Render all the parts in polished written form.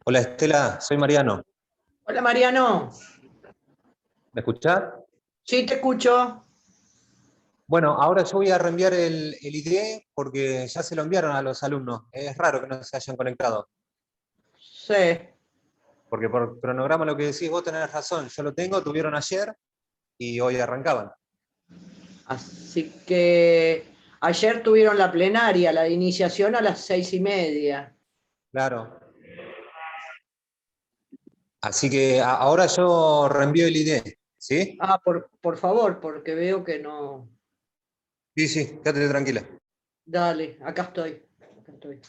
Hola Estela, soy Mariano. Hola Mariano, ¿Me escuchás? sí te escucho. Bueno, ahora yo voy a reenviar el ID porque ya se lo enviaron a los alumnos. Es raro que no se hayan conectado, Sí, porque por cronograma lo que decís vos tenés razón. Yo lo tengo, tuvieron ayer y hoy arrancaban. así que ayer tuvieron la plenaria, la de iniciación a las 6:30. Claro. Así que ahora yo reenvío el ID, ¿sí? Ah, por favor, porque veo que no. Sí, sí, quédate tranquila. Dale, acá estoy. Acá estoy.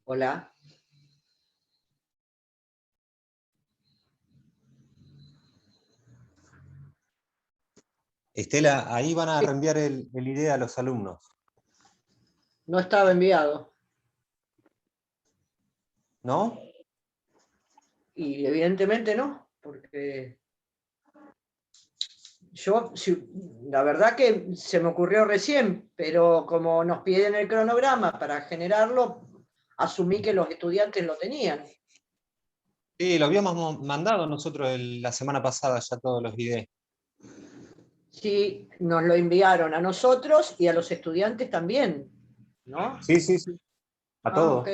Hola. Estela, ahí van a Sí, reenviar el ID a los alumnos, no estaba enviado. ¿no? Y evidentemente no, porque la verdad que se me ocurrió recién, pero como nos piden el cronograma para generarlo, asumí que los estudiantes lo tenían. Sí, lo habíamos mandado nosotros la semana pasada ya todos los ID. Sí, nos lo enviaron a nosotros y a los estudiantes también, ¿no? Sí, sí, sí, a Ah, ok. todos.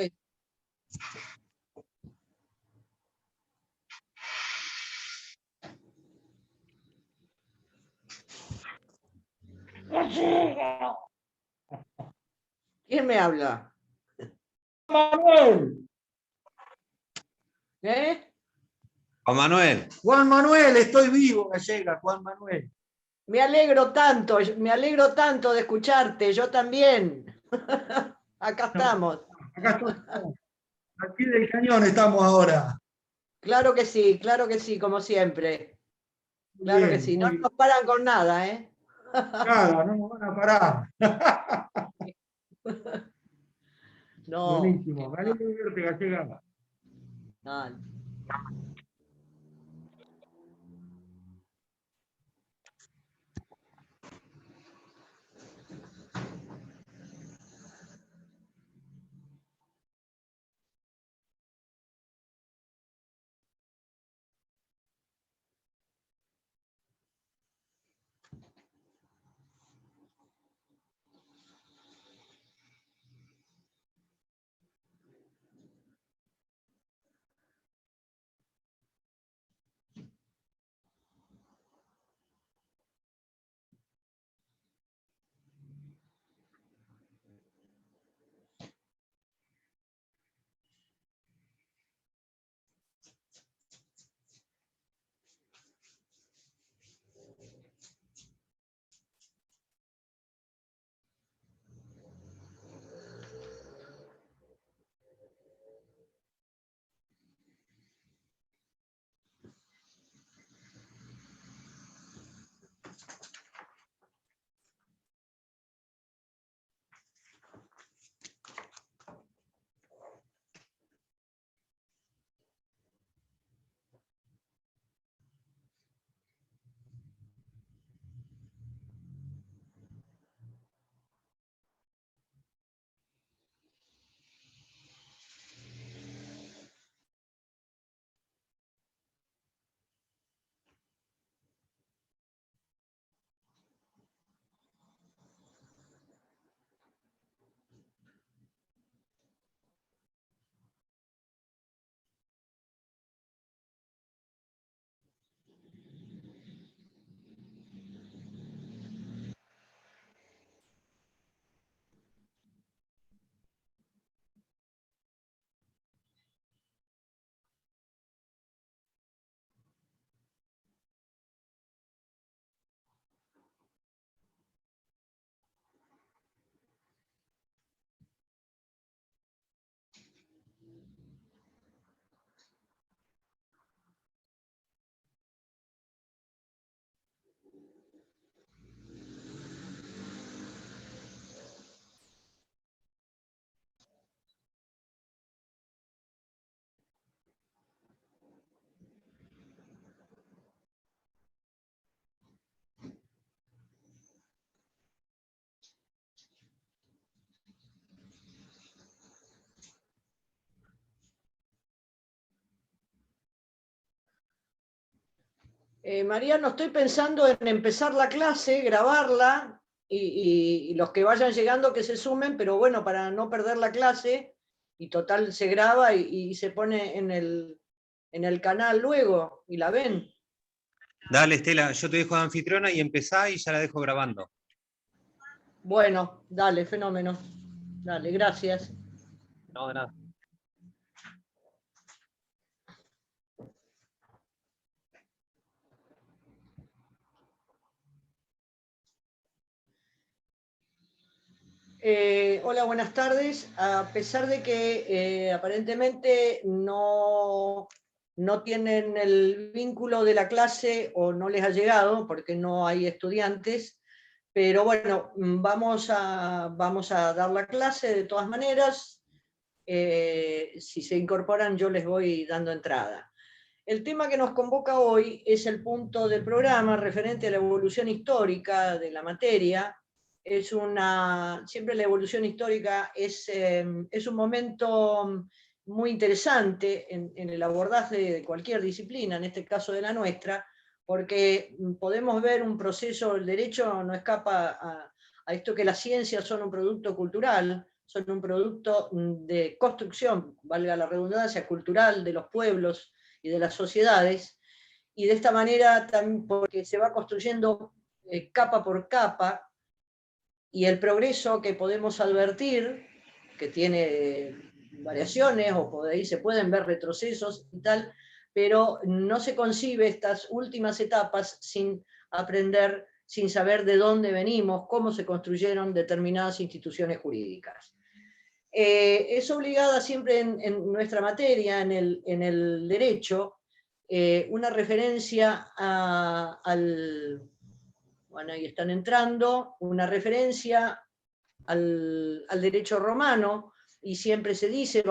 ¿Quién me habla? Manuel, ¿Eh? Juan Manuel. Juan Manuel, estoy vivo, Gallega, Juan Manuel. Me alegro tanto de escucharte, yo también. Acá estamos. Acá estoy, al pie del cañón estamos ahora. Claro que sí, como siempre. Muy Claro que bien, sí. No muy bien. nos paran con nada, ¿eh? Nada, no nos van a parar. No, Buenísimo, me alegro de verte, Gallega. no. Mariano, estoy pensando en empezar la clase, grabarla, y los que vayan llegando que se sumen, pero bueno, para no perder la clase, y total se graba y se pone en el canal luego, y la ven. Dale, Estela, yo te dejo de anfitriona y empezá y ya la dejo grabando. Bueno, dale, fenómeno. Dale, gracias. No, de nada. Hola, buenas tardes. A pesar de que aparentemente no tienen el vínculo de la clase o no les ha llegado porque no hay estudiantes, pero bueno, vamos a dar la clase de todas maneras. Si se incorporan yo les voy dando entrada. El tema que nos convoca hoy es el punto del programa referente a la evolución histórica de la materia. Siempre la evolución histórica es un momento muy interesante en el abordaje de cualquier disciplina, en este caso de la nuestra, porque podemos ver un proceso, el derecho no escapa a esto, que las ciencias son un producto cultural, son un producto de construcción, valga la redundancia, cultural de los pueblos y de las sociedades, y de esta manera también porque se va construyendo capa por capa, y el progreso que podemos advertir, que tiene variaciones, o por ahí se pueden ver retrocesos y tal, pero no se concibe estas últimas etapas sin aprender, sin saber de dónde venimos, cómo se construyeron determinadas instituciones jurídicas. Es obligada siempre en nuestra materia, en el derecho, una referencia bueno, ahí están entrando, una referencia al derecho romano, y siempre se dice,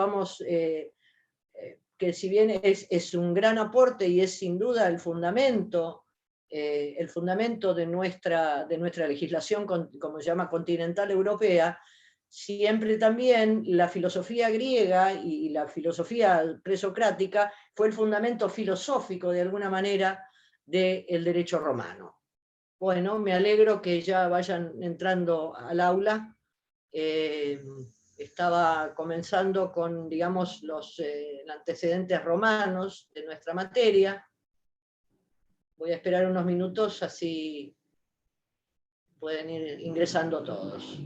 que si bien es un gran aporte y es sin duda el fundamento de nuestra legislación, como se llama, continental europea, siempre también la filosofía griega y la filosofía presocrática fue el fundamento filosófico, de alguna manera, del derecho romano. Bueno, me alegro que ya vayan entrando al aula. Estaba comenzando con, digamos, los antecedentes romanos de nuestra materia. Voy a esperar unos minutos, así pueden ir ingresando todos.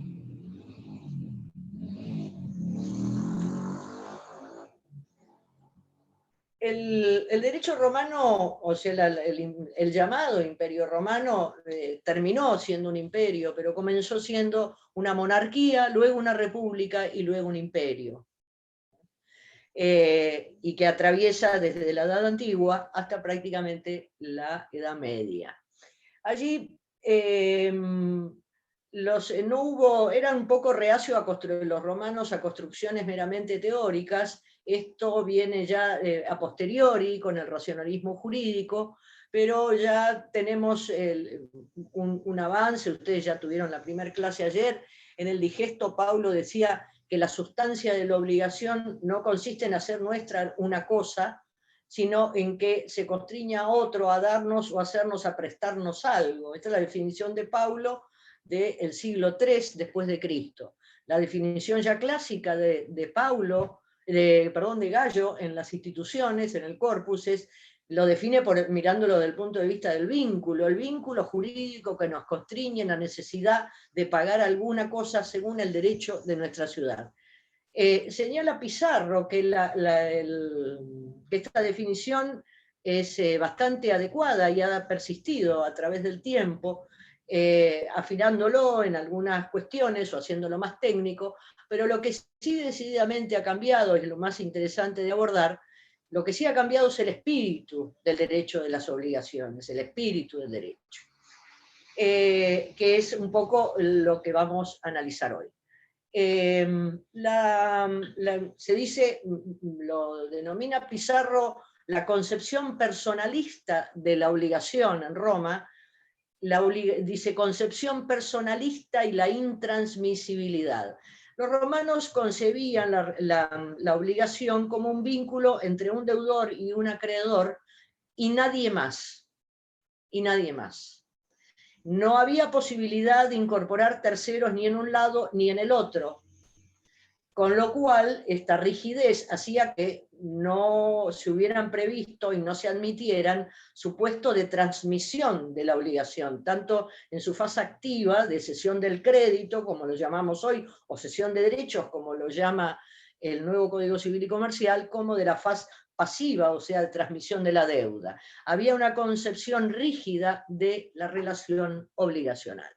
El derecho romano, o sea, el llamado Imperio Romano, terminó siendo un imperio, pero comenzó siendo una monarquía, luego una república y luego un imperio. Y que atraviesa desde la Edad Antigua hasta prácticamente la Edad Media. Allí eran un poco reacios los romanos a construcciones meramente teóricas. Esto viene ya a posteriori con el racionalismo jurídico, pero ya tenemos un avance. Ustedes ya tuvieron la primera clase ayer. En el digesto Paulo decía que la sustancia de la obligación no consiste en hacer nuestra una cosa, sino en que se constriña a otro a darnos o hacernos a prestarnos algo. Esta es la definición de Paulo del siglo III después de Cristo. La definición ya clásica de Gallo en las instituciones, en el corpus, lo define mirándolo desde el punto de vista del vínculo, el vínculo jurídico que nos constriñe en la necesidad de pagar alguna cosa según el derecho de nuestra ciudad. Señala Pizarro que esta definición es bastante adecuada y ha persistido a través del tiempo, afinándolo en algunas cuestiones o haciéndolo más técnico, pero lo que sí decididamente ha cambiado, es lo más interesante de abordar, lo que sí ha cambiado es el espíritu del derecho de las obligaciones, el espíritu del derecho, que es un poco lo que vamos a analizar hoy. Se dice, lo denomina Pizarro la concepción personalista de la obligación en Roma. Dice concepción personalista y la intransmisibilidad. Los romanos concebían la obligación como un vínculo entre un deudor y un acreedor y nadie más. y nadie más. No había posibilidad de incorporar terceros ni en un lado ni en el otro, con lo cual esta rigidez hacía que no se hubieran previsto y no se admitieran supuesto de transmisión de la obligación, tanto en su fase activa de cesión del crédito, como lo llamamos hoy, o cesión de derechos, como lo llama el nuevo Código Civil y Comercial, como de la fase pasiva, o sea, de transmisión de la deuda. Había una concepción rígida de la relación obligacional.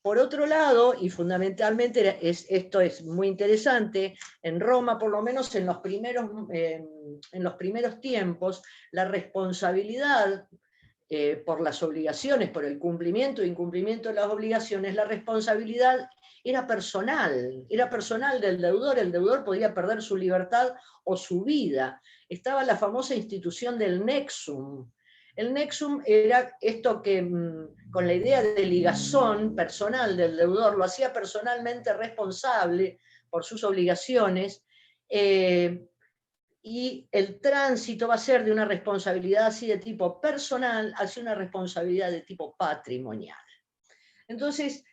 Por otro lado, y fundamentalmente esto es muy interesante, en Roma, por lo menos en los primeros tiempos, la responsabilidad por las obligaciones, por el cumplimiento e incumplimiento de las obligaciones, la responsabilidad era personal del deudor. El deudor podía perder su libertad o su vida. Estaba la famosa institución del nexum. El nexum era esto que, con la idea de ligazón personal del deudor, lo hacía personalmente responsable por sus obligaciones, y el tránsito va a ser de una responsabilidad así de tipo personal hacia una responsabilidad de tipo patrimonial. Entonces,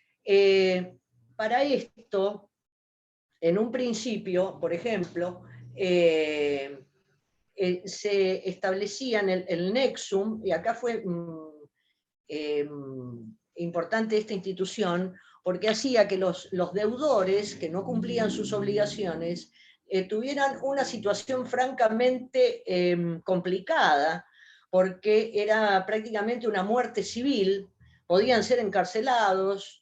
para esto, en un principio, por ejemplo, se establecían el nexum, y acá fue importante esta institución, porque hacía que los deudores que no cumplían sus obligaciones tuvieran una situación francamente complicada, porque era prácticamente una muerte civil, podían ser encarcelados,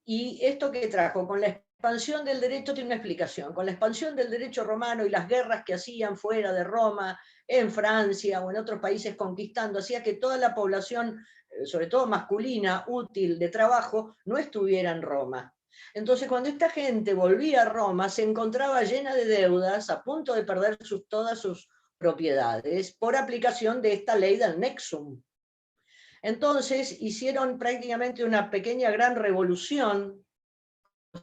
y esto que trajo con la expansión del derecho tiene una explicación. Con la expansión del derecho romano y las guerras que hacían fuera de Roma, en Francia o en otros países conquistando, hacía que toda la población, sobre todo masculina, útil, de trabajo, no estuviera en Roma. Entonces, cuando esta gente volvía a Roma, se encontraba llena de deudas, a punto de perder todas sus propiedades, por aplicación de esta ley del nexum. Entonces, hicieron prácticamente una pequeña gran revolución,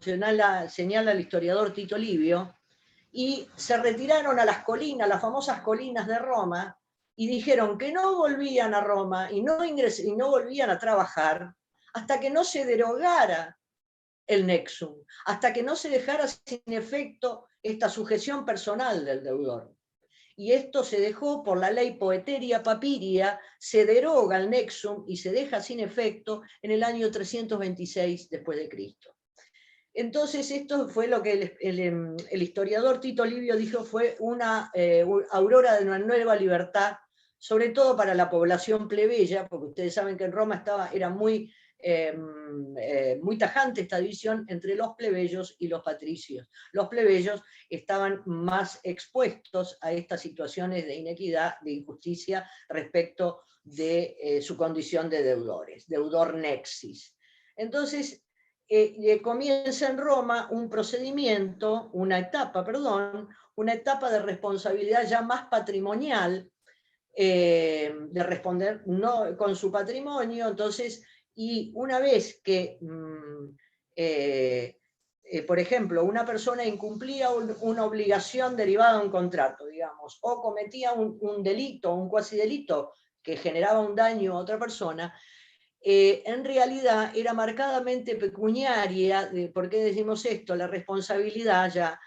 señala el historiador Tito Livio, y se retiraron a las colinas, las famosas colinas de Roma, y dijeron que no volvían a Roma y no volvían a trabajar hasta que no se derogara el nexum, hasta que no se dejara sin efecto esta sujeción personal del deudor. Y esto se dejó por la ley Poeteria Papiria, se deroga el nexum y se deja sin efecto en el año 326 después de Cristo. Entonces esto fue lo que el historiador Tito Livio dijo fue una aurora de una nueva libertad, sobre todo para la población plebeya, porque ustedes saben que en Roma era muy tajante esta división entre los plebeyos y los patricios. Los plebeyos estaban más expuestos a estas situaciones de inequidad, de injusticia respecto de su condición de deudores, deudor nexis. Entonces, comienza en Roma un procedimiento, una etapa de responsabilidad ya más patrimonial, de responder no, con su patrimonio. Entonces, y una vez que, por ejemplo, una persona incumplía una obligación derivada de un contrato, digamos, o cometía un delito, un cuasidelito que generaba un daño a otra persona, en realidad era marcadamente pecuniaria. ¿Por qué decimos esto? La responsabilidad ya,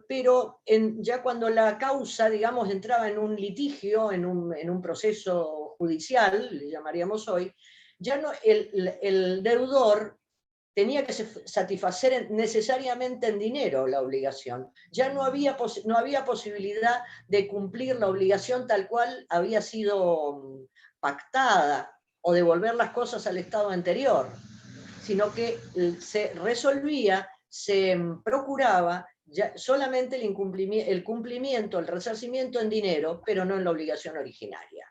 pero ya cuando la causa, digamos, entraba en un litigio, en un proceso judicial, le llamaríamos hoy, ya no, el deudor tenía que satisfacer necesariamente en dinero la obligación. Ya no había posibilidad de cumplir la obligación tal cual había sido pactada, o devolver las cosas al estado anterior, sino que se resolvía, se procuraba solamente el cumplimiento, el resarcimiento en dinero, pero no en la obligación originaria.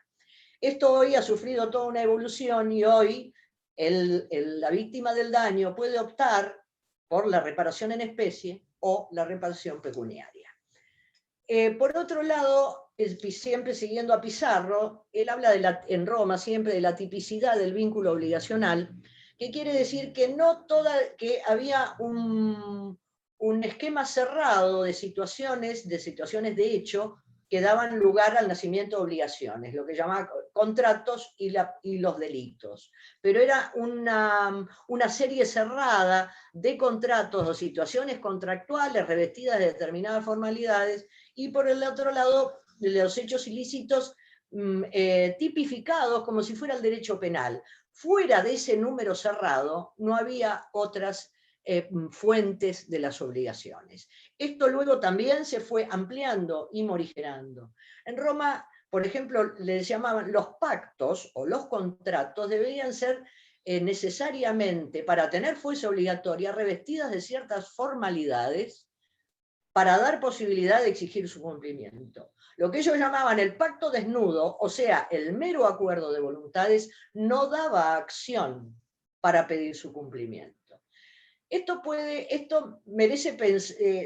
Esto hoy ha sufrido toda una evolución, y hoy la víctima del daño puede optar por la reparación en especie o la reparación pecuniaria. Por otro lado, siempre siguiendo a Pizarro, él habla en Roma siempre de la tipicidad del vínculo obligacional, que quiere decir que que había un esquema cerrado de situaciones de hecho, que daban lugar al nacimiento de obligaciones, lo que llamaban contratos y los delitos. Pero era una serie cerrada de contratos o situaciones contractuales revestidas de determinadas formalidades, y por el otro lado, los hechos ilícitos tipificados como si fuera el derecho penal. Fuera de ese número cerrado no había otras fuentes de las obligaciones. Esto luego también se fue ampliando y morigerando. En Roma, por ejemplo, les llamaban los pactos o los contratos, deberían ser necesariamente, para tener fuerza obligatoria, revestidas de ciertas formalidades para dar posibilidad de exigir su cumplimiento. Lo que ellos llamaban el pacto desnudo, o sea, el mero acuerdo de voluntades, no daba acción para pedir su cumplimiento. Esto merece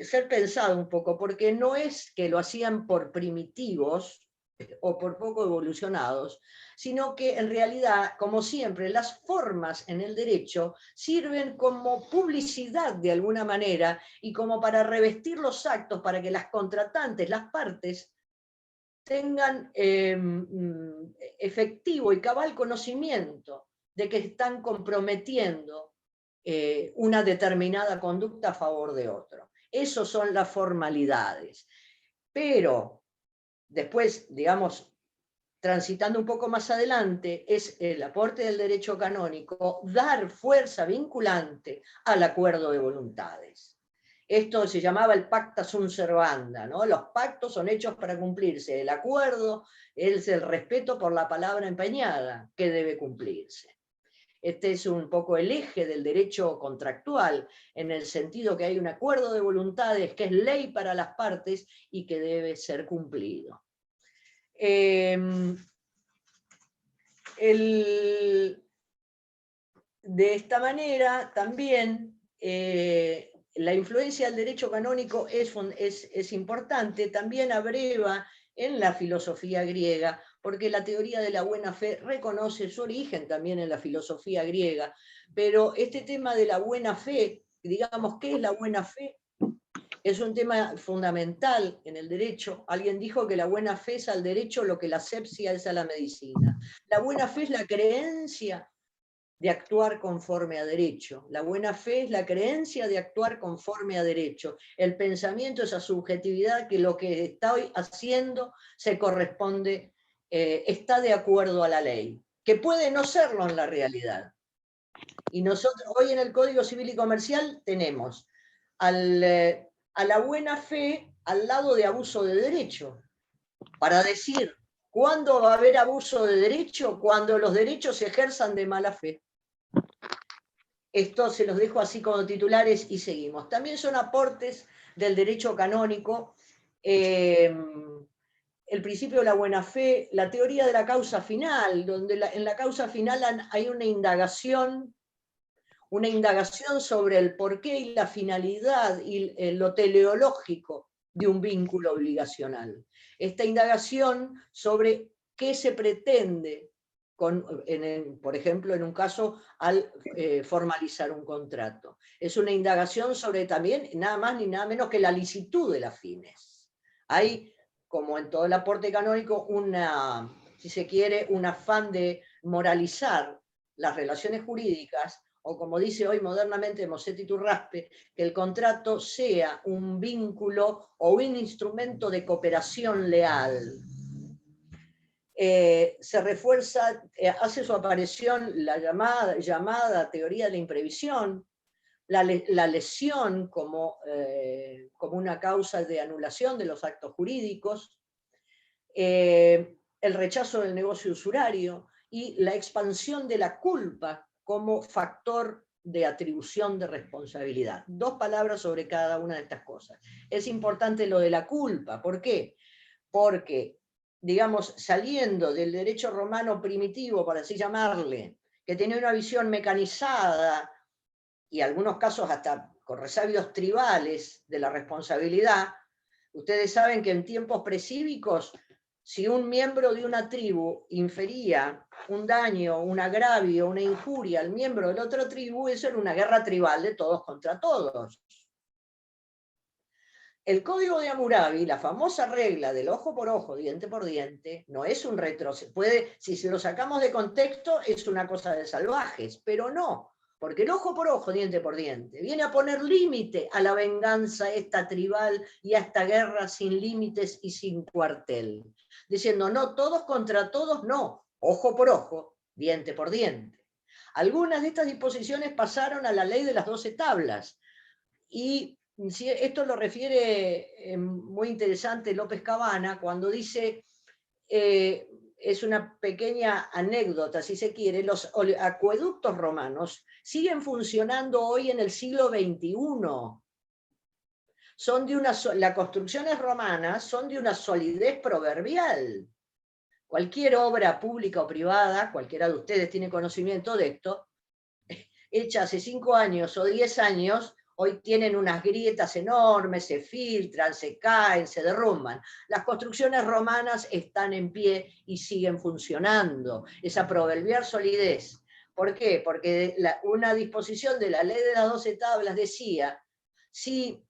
ser pensado un poco, porque no es que lo hacían por primitivos o por poco evolucionados, sino que en realidad, como siempre, las formas en el derecho sirven como publicidad de alguna manera y como para revestir los actos, para que las contratantes, las partes, tengan efectivo y cabal conocimiento de que están comprometiendo una determinada conducta a favor de otro. Esas son las formalidades. Pero después, digamos, transitando un poco más adelante, es el aporte del derecho canónico dar fuerza vinculante al acuerdo de voluntades. Esto se llamaba el pacta sunt servanda, ¿no? Los pactos son hechos para cumplirse. El acuerdo es el respeto por la palabra empeñada que debe cumplirse. Este es un poco el eje del derecho contractual, en el sentido que hay un acuerdo de voluntades que es ley para las partes y que debe ser cumplido. De esta manera también la influencia del derecho canónico es importante, también abreva en la filosofía griega, porque la teoría de la buena fe reconoce su origen también en la filosofía griega, pero este tema de la buena fe, digamos, ¿qué es la buena fe? Es un tema fundamental en el derecho. Alguien dijo que la buena fe es al derecho lo que la asepsia es a la medicina. La buena fe es la creencia de actuar conforme a derecho. La buena fe es la creencia de actuar conforme a derecho. El pensamiento, esa subjetividad que lo que estoy haciendo se corresponde, está de acuerdo a la ley, que puede no serlo en la realidad. Y nosotros hoy en el Código Civil y Comercial tenemos a la buena fe al lado de abuso de derecho, para decir, ¿cuándo va a haber abuso de derecho? Cuando los derechos se ejerzan de mala fe. Esto se los dejo así como titulares y seguimos. También son aportes del derecho canónico, el principio de la buena fe, la teoría de la causa final, donde en la causa final hay una indagación sobre el porqué y la finalidad y lo teleológico de un vínculo obligacional. Esta indagación sobre qué se pretende, por ejemplo, en un caso, al formalizar un contrato. Es una indagación sobre también, nada más ni nada menos que la licitud de las fines. Hay, como en todo el aporte canónico, si se quiere, un afán de moralizar las relaciones jurídicas, o como dice hoy modernamente Mosetti Turraspe, que el contrato sea un vínculo o un instrumento de cooperación leal. Se refuerza, hace su aparición la llamada teoría de la imprevisión, la lesión como una causa de anulación de los actos jurídicos, el rechazo del negocio usurario y la expansión de la culpa como factor de atribución de responsabilidad. Dos palabras sobre cada una de estas cosas. Es importante lo de la culpa. ¿Por qué? Porque, digamos, saliendo del derecho romano primitivo, por así llamarle, que tenía una visión mecanizada y en algunos casos hasta con resabios tribales de la responsabilidad, ustedes saben que en tiempos precívicos, si un miembro de una tribu infería un daño, un agravio, una injuria al miembro de la otra tribu, eso era una guerra tribal de todos contra todos. el código de Hammurabi, la famosa regla del ojo por ojo, diente por diente, no es un retroceso. Si se lo sacamos de contexto, es una cosa de salvajes, pero no. Porque el ojo por ojo, diente por diente, viene a poner límite a la venganza esta tribal y a esta guerra sin límites y sin cuartel. Diciendo, no, todos contra todos, no. Ojo por ojo, diente por diente. Algunas de estas disposiciones pasaron a la ley de las 12 tablas. Y esto lo refiere muy interesante López Cabana cuando dice... es una pequeña anécdota, si se quiere, los acueductos romanos siguen funcionando hoy en el siglo XXI. Las construcciones romanas son de una solidez proverbial. Cualquier obra pública o privada, cualquiera de ustedes tiene conocimiento de esto, hecha hace 5 años o 10 años, hoy tienen unas grietas enormes, se filtran, se caen, se derrumban. Las construcciones romanas están en pie y siguen funcionando. Esa proverbial solidez. ¿Por qué? Porque una disposición de la ley de las 12 tablas decía, si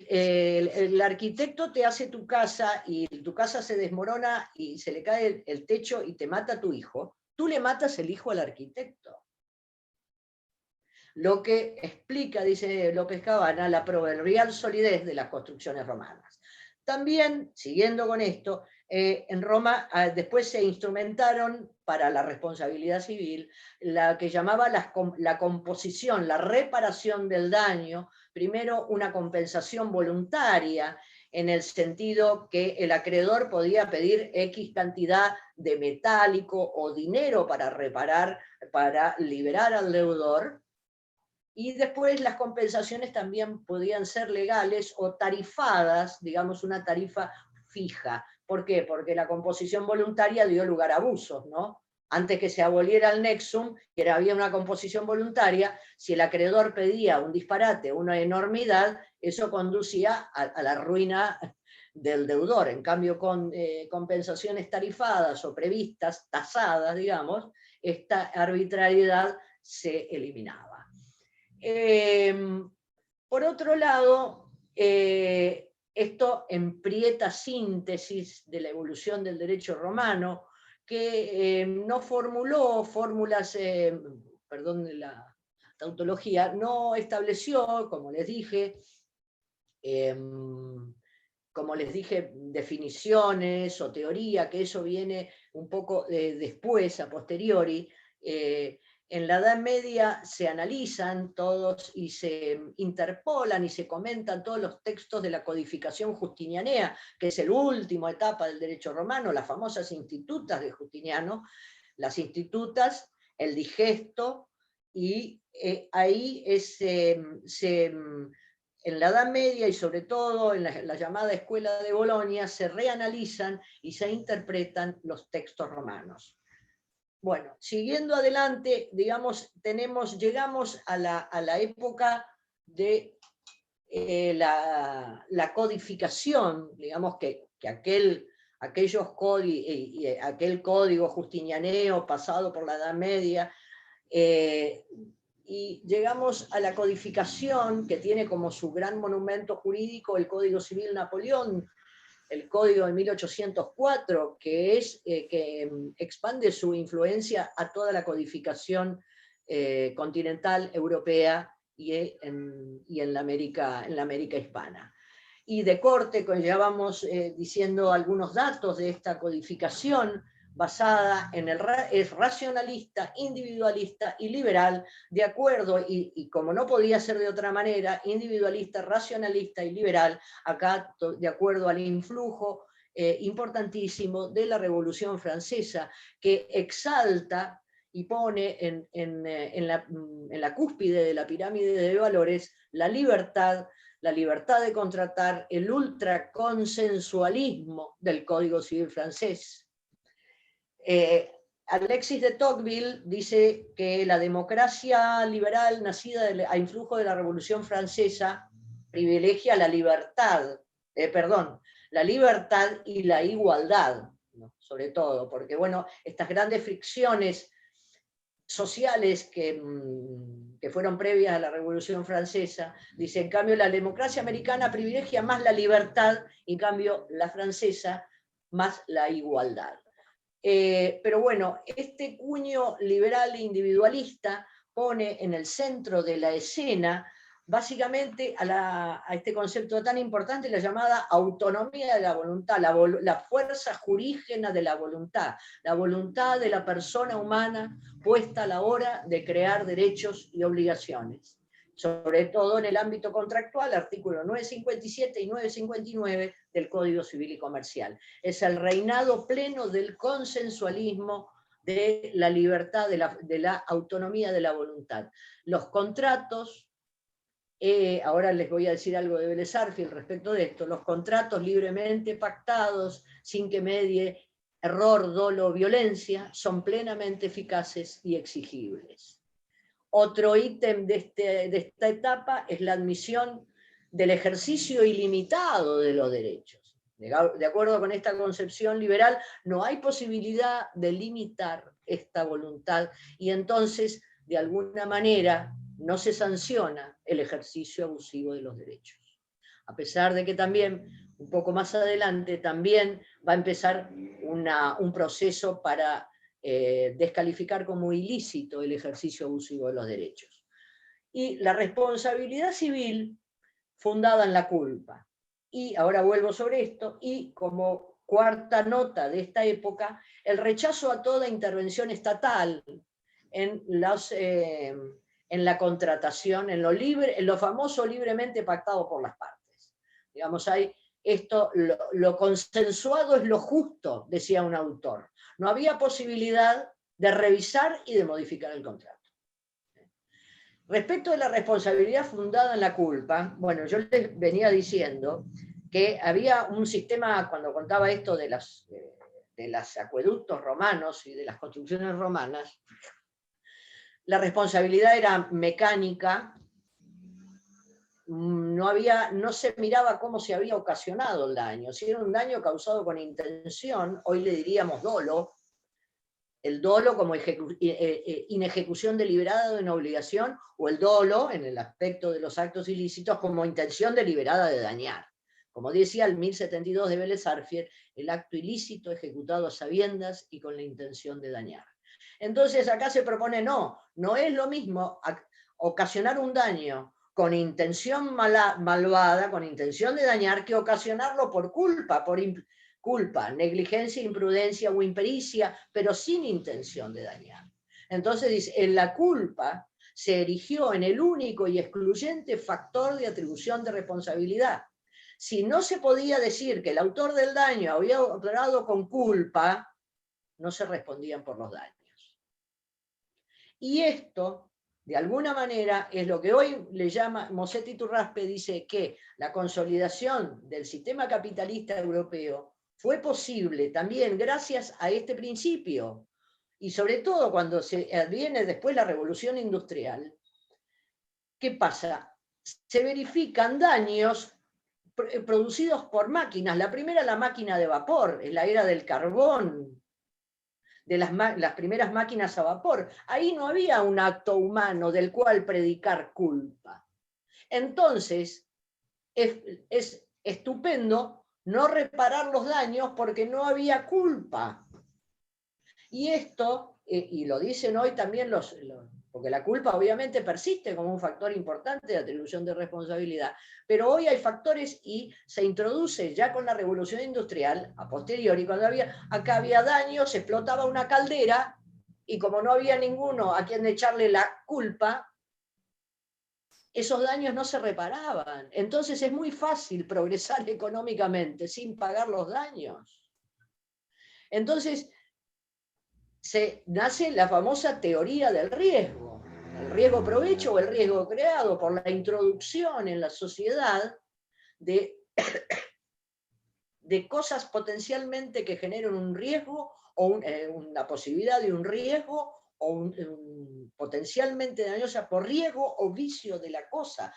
el arquitecto te hace tu casa y tu casa se desmorona y se le cae el techo y te mata a tu hijo, tú le matas el hijo al arquitecto. Lo que explica, dice López Cabana, la proverbial solidez de las construcciones romanas. También, siguiendo con esto, en Roma después se instrumentaron para la responsabilidad civil la que llamaba la composición, la reparación del daño, primero una compensación voluntaria, en el sentido que el acreedor podía pedir X cantidad de metálico o dinero para reparar, para liberar al deudor. Y después las compensaciones también podían ser legales o tarifadas, digamos una tarifa fija. ¿Por qué? Porque la composición voluntaria dio lugar a abusos, ¿no? Antes que se aboliera el nexum, que había una composición voluntaria, si el acreedor pedía un disparate, una enormidad, eso conducía a la ruina del deudor. En cambio, con compensaciones tarifadas o previstas, tasadas, digamos, esta arbitrariedad se eliminaba. Por otro lado, esto en prieta síntesis de la evolución del derecho romano, que no formuló fórmulas, perdón de la tautología, no estableció, como les dije, definiciones o teoría, que eso viene un poco después, a posteriori. En la Edad Media se analizan todos y se interpolan y se comentan todos los textos de la codificación justinianea, que es la última etapa del derecho romano, las famosas institutas de Justiniano, las institutas, el digesto, y ahí en la Edad Media y sobre todo en la llamada Escuela de Bolonia se reanalizan y se interpretan los textos romanos. Bueno, siguiendo adelante, digamos, llegamos a la época de la codificación, digamos que aquel código justinianeo pasado por la Edad Media, y llegamos a la codificación que tiene como su gran monumento jurídico el Código Civil Napoleón, el Código de 1804, que expande su influencia a toda la codificación continental europea y en la América hispana. Y de corte, ya vamos diciendo algunos datos de esta codificación basada es racionalista, individualista y liberal, de acuerdo, y como no podía ser de otra manera, individualista, racionalista y liberal, acá de acuerdo al influjo importantísimo de la Revolución Francesa, que exalta y pone en la cúspide de la pirámide de valores la libertad de contratar, el ultraconsensualismo del Código Civil francés. Alexis de Tocqueville dice que la democracia liberal nacida a influjo de la Revolución Francesa privilegia la libertad y la igualdad, ¿no? Sobre todo, porque bueno, estas grandes fricciones sociales que que fueron previas a la Revolución Francesa, dice, en cambio la democracia americana privilegia más la libertad, y en cambio la francesa más la igualdad. Pero bueno, este cuño liberal e individualista pone en el centro de la escena básicamente a este concepto tan importante, la llamada autonomía de la voluntad, la fuerza jurígena de la voluntad de la persona humana puesta a la hora de crear derechos y obligaciones, sobre todo en el ámbito contractual, artículos 957 y 959 del Código Civil y Comercial. Es el reinado pleno del consensualismo, de la libertad, de la autonomía de la voluntad. Los contratos, ahora les voy a decir algo de Vélez Sarsfield respecto de esto, los contratos libremente pactados, sin que medie error, dolo o violencia, son plenamente eficaces y exigibles. Otro ítem de esta etapa es la admisión del ejercicio ilimitado de los derechos. De acuerdo con esta concepción liberal, no hay posibilidad de limitar esta voluntad y entonces, de alguna manera, no se sanciona el ejercicio abusivo de los derechos. A pesar de que también, un poco más adelante, también va a empezar un proceso para descalificar como ilícito el ejercicio abusivo de los derechos. Y la responsabilidad civil fundada en la culpa. Y ahora vuelvo sobre esto, y como cuarta nota de esta época, el rechazo a toda intervención estatal en la contratación, en lo famoso libremente pactado por las partes. Digamos, hay esto, lo consensuado es lo justo, decía un autor. No había posibilidad de revisar y de modificar el contrato. Respecto de la responsabilidad fundada en la culpa, bueno, yo les venía diciendo que había un sistema, cuando contaba esto de los acueductos romanos y de las construcciones romanas, la responsabilidad era mecánica, no se miraba cómo se había ocasionado el daño. Si era un daño causado con intención, hoy le diríamos dolo, el dolo como inejecución deliberada de una obligación, o el dolo, en el aspecto de los actos ilícitos, como intención deliberada de dañar. Como decía el 1072 de Vélez Sarsfield, el acto ilícito ejecutado a sabiendas y con la intención de dañar. Entonces acá se propone, no es lo mismo ocasionar un daño con intención malvada, con intención de dañar, que ocasionarlo por culpa, negligencia, imprudencia o impericia, pero sin intención de dañar. Entonces dice, en la culpa se erigió en el único y excluyente factor de atribución de responsabilidad. Si no se podía decir que el autor del daño había obrado con culpa, no se respondían por los daños. Y esto, de alguna manera, es lo que hoy le llama, Mosetti Turraspe dice que la consolidación del sistema capitalista europeo fue posible también gracias a este principio, y sobre todo cuando viene después la revolución industrial. ¿Qué pasa? Se verifican daños producidos por máquinas. La primera, la máquina de vapor, en la era del carbón, de las primeras máquinas a vapor. Ahí no había un acto humano del cual predicar culpa. Entonces, es estupendo no reparar los daños porque no había culpa. Y esto, y lo dicen hoy también porque la culpa obviamente persiste como un factor importante de atribución de responsabilidad, pero hoy hay factores y se introduce ya con la revolución industrial, a posteriori, cuando acá había daños, se explotaba una caldera, y como no había ninguno a quien echarle la culpa, esos daños no se reparaban. Entonces es muy fácil progresar económicamente sin pagar los daños. Entonces nace la famosa teoría del riesgo, el riesgo provecho o el riesgo creado por la introducción en la sociedad de cosas potencialmente que generan un riesgo o una posibilidad de un riesgo o potencialmente dañosa por riesgo o vicio de la cosa,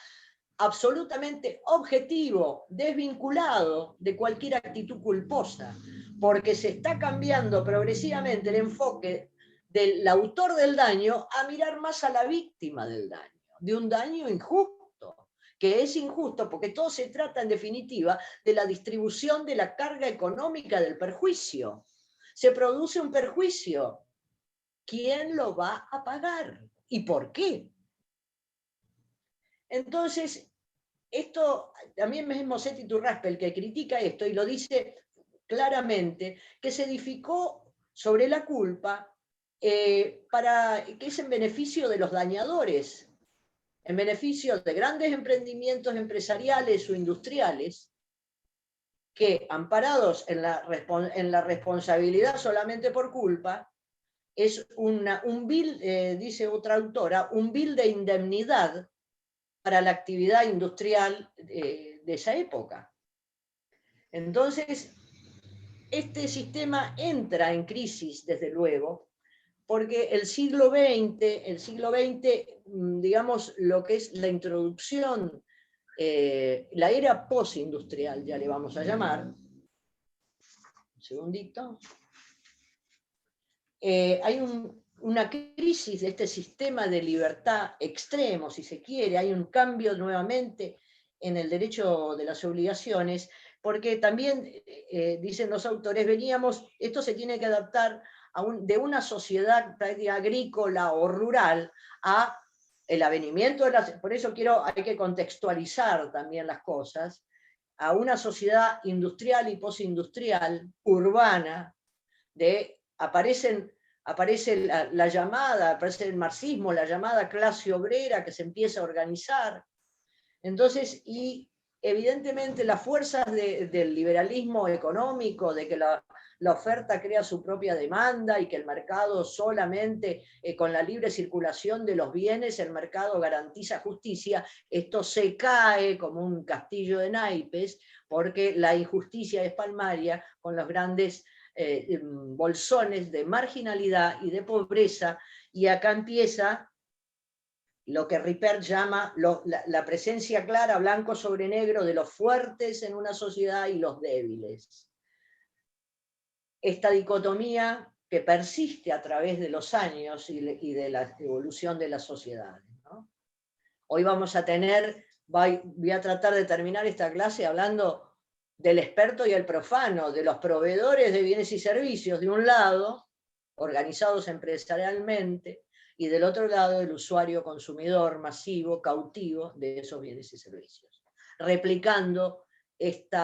absolutamente objetivo, desvinculado de cualquier actitud culposa, porque se está cambiando progresivamente el enfoque del autor del daño a mirar más a la víctima del daño. de un daño injusto, que es injusto porque todo se trata en definitiva de la distribución de la carga económica del perjuicio. Se produce un perjuicio. ¿Quién lo va a pagar? ¿Y por qué? Entonces, esto también mismo Seti Turraspel, que critica esto y lo dice claramente, que se edificó sobre la culpa para que es en beneficio de los dañadores, en beneficio de grandes emprendimientos empresariales o industriales que, amparados en la responsabilidad solamente por culpa, es un bill, dice otra autora, un bill de indemnidad para la actividad industrial de esa época. Entonces, este sistema entra en crisis, desde luego, porque el siglo XX, digamos, lo que es la introducción, la era postindustrial, ya le vamos a llamar, un segundito, hay una crisis de este sistema de libertad extremo, si se quiere, hay un cambio nuevamente en el derecho de las obligaciones, porque también, dicen los autores, esto se tiene que adaptar de una sociedad agrícola o rural a el avenimiento de por eso hay que contextualizar también las cosas, a una sociedad industrial y postindustrial, urbana, aparece la llamada, aparece el marxismo, la llamada clase obrera que se empieza a organizar. Entonces, y evidentemente las fuerzas del liberalismo económico, de que la oferta crea su propia demanda y que el mercado solamente con la libre circulación de los bienes, el mercado garantiza justicia, esto se cae como un castillo de naipes, porque la injusticia es palmaria con los grandes bolsones de marginalidad y de pobreza, y acá empieza lo que Ripert llama la presencia clara, blanco sobre negro, de los fuertes en una sociedad y los débiles. Esta dicotomía que persiste a través de los años y de la evolución de las sociedades, ¿no? Hoy voy a tratar de terminar esta clase hablando del experto y el profano, de los proveedores de bienes y servicios, de un lado, organizados empresarialmente, y del otro lado, el usuario consumidor masivo, cautivo de esos bienes y servicios, replicando este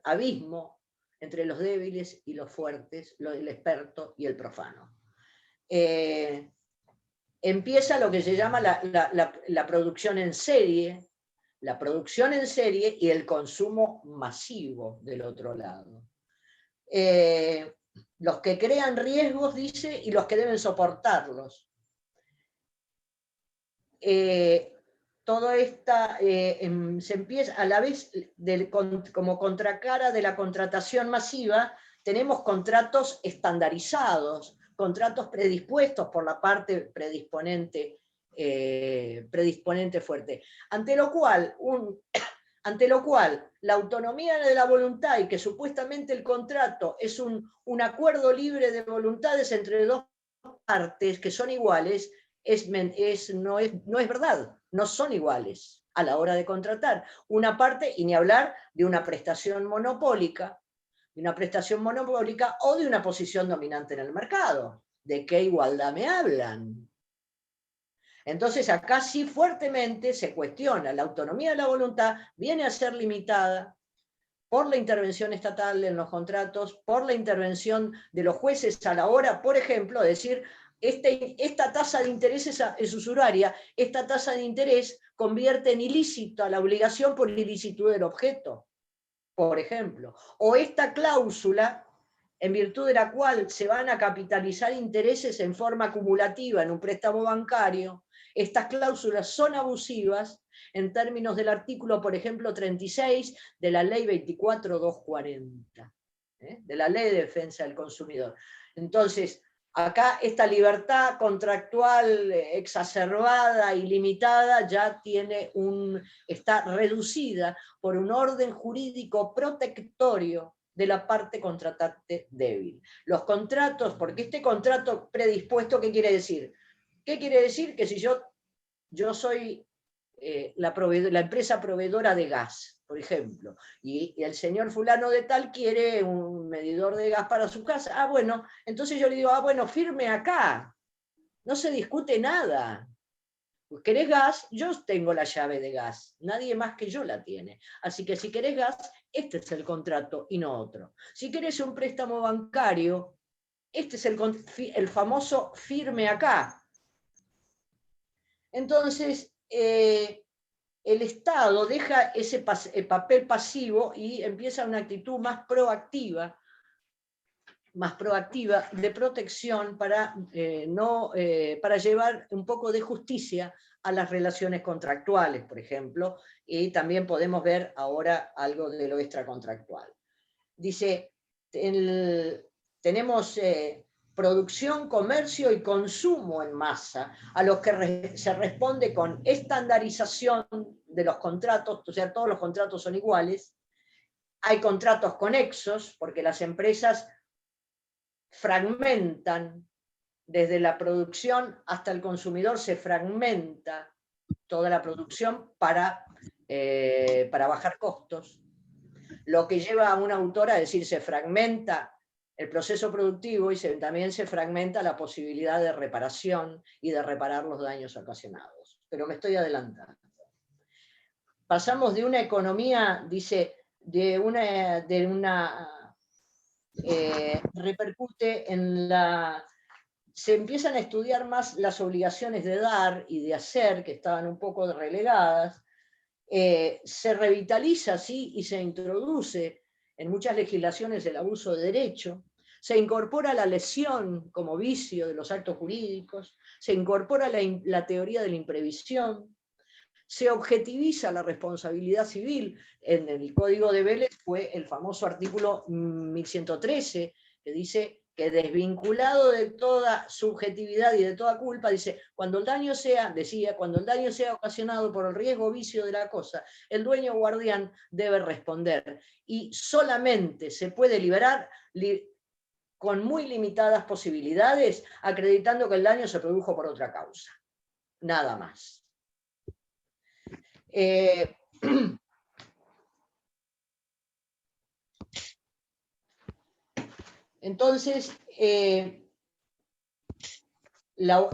abismo entre los débiles y los fuertes, el experto y el profano. Empieza lo que se llama la producción en serie, y el consumo masivo del otro lado. Los que crean riesgos, dice, y los que deben soportarlos. Todo esta se empieza a la vez, como contracara de la contratación masiva, tenemos contratos estandarizados, contratos predispuestos por la parte predisponente fuerte, ante lo cual la autonomía de la voluntad, y que supuestamente el contrato es un acuerdo libre de voluntades entre dos partes que son iguales, no es verdad, no son iguales a la hora de contratar. Una parte, y ni hablar de una prestación monopólica, o de una posición dominante en el mercado. ¿De qué igualdad me hablan? Entonces acá sí fuertemente se cuestiona la autonomía de la voluntad, viene a ser limitada por la intervención estatal en los contratos, por la intervención de los jueces a la hora, por ejemplo, de decir, esta tasa de interés es usuraria, esta tasa de interés convierte en ilícito a la obligación por ilicitud del objeto, por ejemplo. O esta cláusula, en virtud de la cual se van a capitalizar intereses en forma acumulativa en un préstamo bancario, estas cláusulas son abusivas en términos del artículo, por ejemplo, 36 de la ley 24.240, de la ley de defensa del consumidor. Entonces, acá esta libertad contractual exacerbada y limitada ya está reducida por un orden jurídico protectorio de la parte contratante débil. Los contratos, porque este contrato predispuesto, ¿qué quiere decir? ¿Qué quiere decir? Que si yo soy la empresa proveedora de gas, por ejemplo, y el señor fulano de tal quiere un medidor de gas para su casa, bueno, entonces yo le digo, bueno, firme acá, no se discute nada. ¿Querés gas? Yo tengo la llave de gas, nadie más que yo la tiene. Así que si querés gas, este es el contrato y no otro. Si querés un préstamo bancario, este es el famoso firme acá. Entonces, el Estado deja ese papel pasivo y empieza una actitud más proactiva de protección para llevar un poco de justicia a las relaciones contractuales, por ejemplo, y también podemos ver ahora algo de lo extracontractual. Dice, tenemos producción, comercio y consumo en masa, a los que se responde con estandarización de los contratos, o sea, todos los contratos son iguales. Hay contratos conexos, porque las empresas fragmentan desde la producción hasta el consumidor, se fragmenta toda la producción para bajar costos, lo que lleva a un autor a decir se fragmenta el proceso productivo y también se fragmenta la posibilidad de reparación y de reparar los daños ocasionados. Pero me estoy adelantando. Pasamos de una economía, dice, repercute en se empiezan a estudiar más las obligaciones de dar y de hacer, que estaban un poco relegadas, se revitaliza así y se introduce en muchas legislaciones el abuso de derecho, se incorpora la lesión como vicio de los actos jurídicos, se incorpora la teoría de la imprevisión, se objetiviza la responsabilidad civil. En el Código de Vélez fue el famoso artículo 1113, que dice que desvinculado de toda subjetividad y de toda culpa, dice, cuando el daño sea ocasionado por el riesgo o vicio de la cosa, el dueño o guardián debe responder. Y solamente se puede liberar con muy limitadas posibilidades, acreditando que el daño se produjo por otra causa. Nada más. Entonces,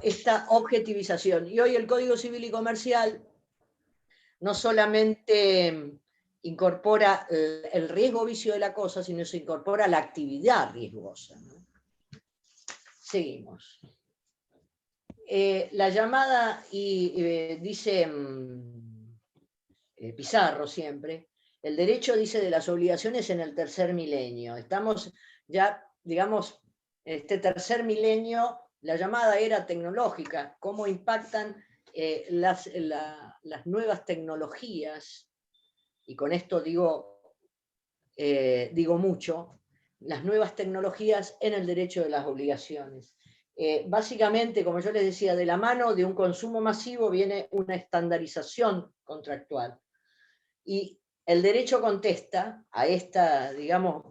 esta objetivización. Y hoy el Código Civil y Comercial no solamente incorpora el riesgo vicio de la cosa, sino se incorpora la actividad riesgosa, ¿no? Seguimos. La llamada, dice Pizarro siempre, el derecho, dice, de las obligaciones en el tercer milenio. Estamos ya, digamos, este tercer milenio, la llamada era tecnológica, cómo impactan las nuevas tecnologías, y con esto digo mucho, las nuevas tecnologías en el derecho de las obligaciones. Básicamente, como yo les decía, de la mano de un consumo masivo viene una estandarización contractual. Y el derecho contesta a esta, digamos,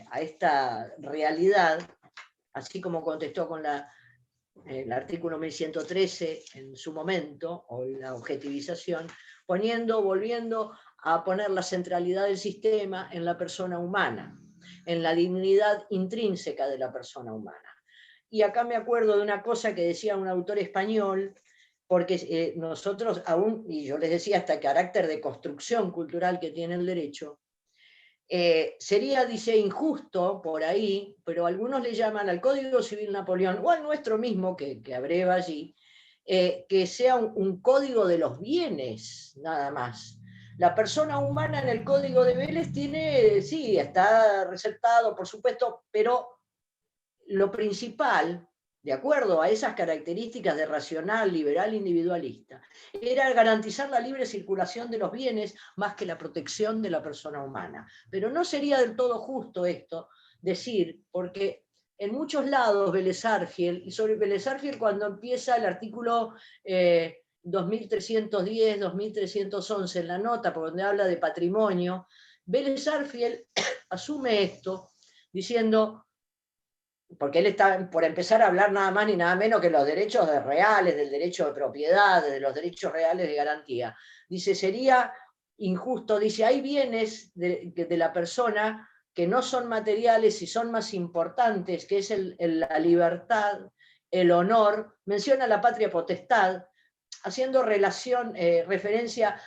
a esta realidad, así como contestó con el artículo 1113 en su momento, o la objetivización, volviendo a poner la centralidad del sistema en la persona humana, en la dignidad intrínseca de la persona humana. Y acá me acuerdo de una cosa que decía un autor español, porque nosotros aún, y yo les decía, hasta el carácter de construcción cultural que tiene el derecho, sería, dice, injusto por ahí, pero algunos le llaman al Código Civil Napoleón, o al nuestro mismo, que abreva allí, que sea un código de los bienes, nada más. La persona humana en el Código de Vélez tiene, sí, está resaltado, por supuesto, pero lo principal, de acuerdo a esas características de racional, liberal, individualista, era garantizar la libre circulación de los bienes más que la protección de la persona humana. Pero no sería del todo justo esto decir, porque en muchos lados Vélez Sarsfield, y sobre Vélez Sarsfield cuando empieza el artículo 2310, 2311 en la nota, por donde habla de patrimonio, Vélez Sarsfield asume esto diciendo, porque él está por empezar a hablar nada más ni nada menos que los derechos reales, del derecho de propiedad, de los derechos reales de garantía. Dice, sería injusto, dice, hay bienes de la persona que no son materiales y son más importantes, que es la libertad, el honor, menciona la patria potestad, haciendo referencia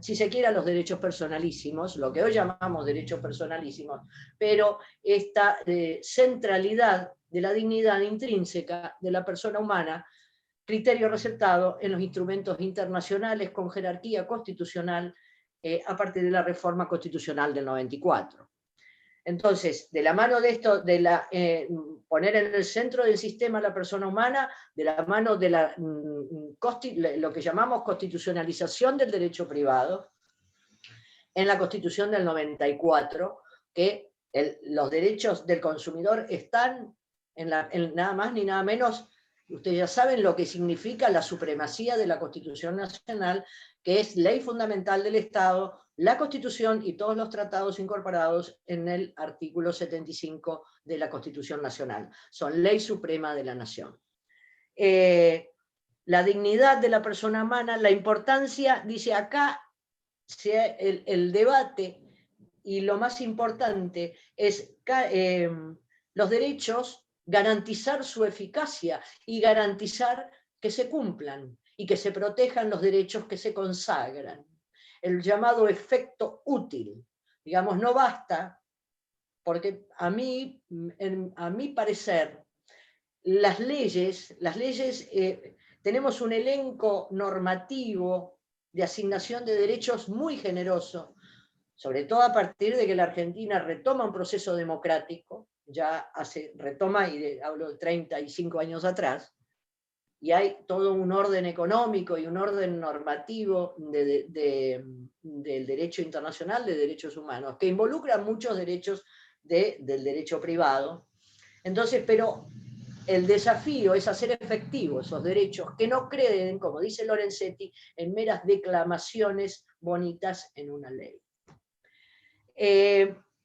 si se quiere, a los derechos personalísimos, lo que hoy llamamos derechos personalísimos, pero esta centralidad de la dignidad intrínseca de la persona humana, criterio resaltado en los instrumentos internacionales con jerarquía constitucional a partir de la reforma constitucional del 94. Entonces, de la mano de esto, de poner en el centro del sistema a la persona humana, de la mano de lo que llamamos constitucionalización del derecho privado, en la Constitución del 94, que los derechos del consumidor están en nada más ni nada menos, ustedes ya saben lo que significa la supremacía de la Constitución Nacional, que es ley fundamental del Estado, la Constitución y todos los tratados incorporados en el artículo 75 de la Constitución Nacional. Son ley suprema de la nación. La dignidad de la persona humana, la importancia, dice acá, el debate y lo más importante es los derechos, garantizar su eficacia y garantizar que se cumplan y que se protejan los derechos que se consagran. El llamado efecto útil. Digamos, no basta, porque a mi parecer, las leyes tenemos un elenco normativo de asignación de derechos muy generoso, sobre todo a partir de que la Argentina retoma un proceso democrático, retoma, y hablo de 35 años atrás, y hay todo un orden económico y un orden normativo del derecho internacional de derechos humanos, que involucra muchos derechos del derecho privado. Entonces, pero el desafío es hacer efectivos esos derechos que no creen, como dice Lorenzetti, en meras declamaciones bonitas en una ley.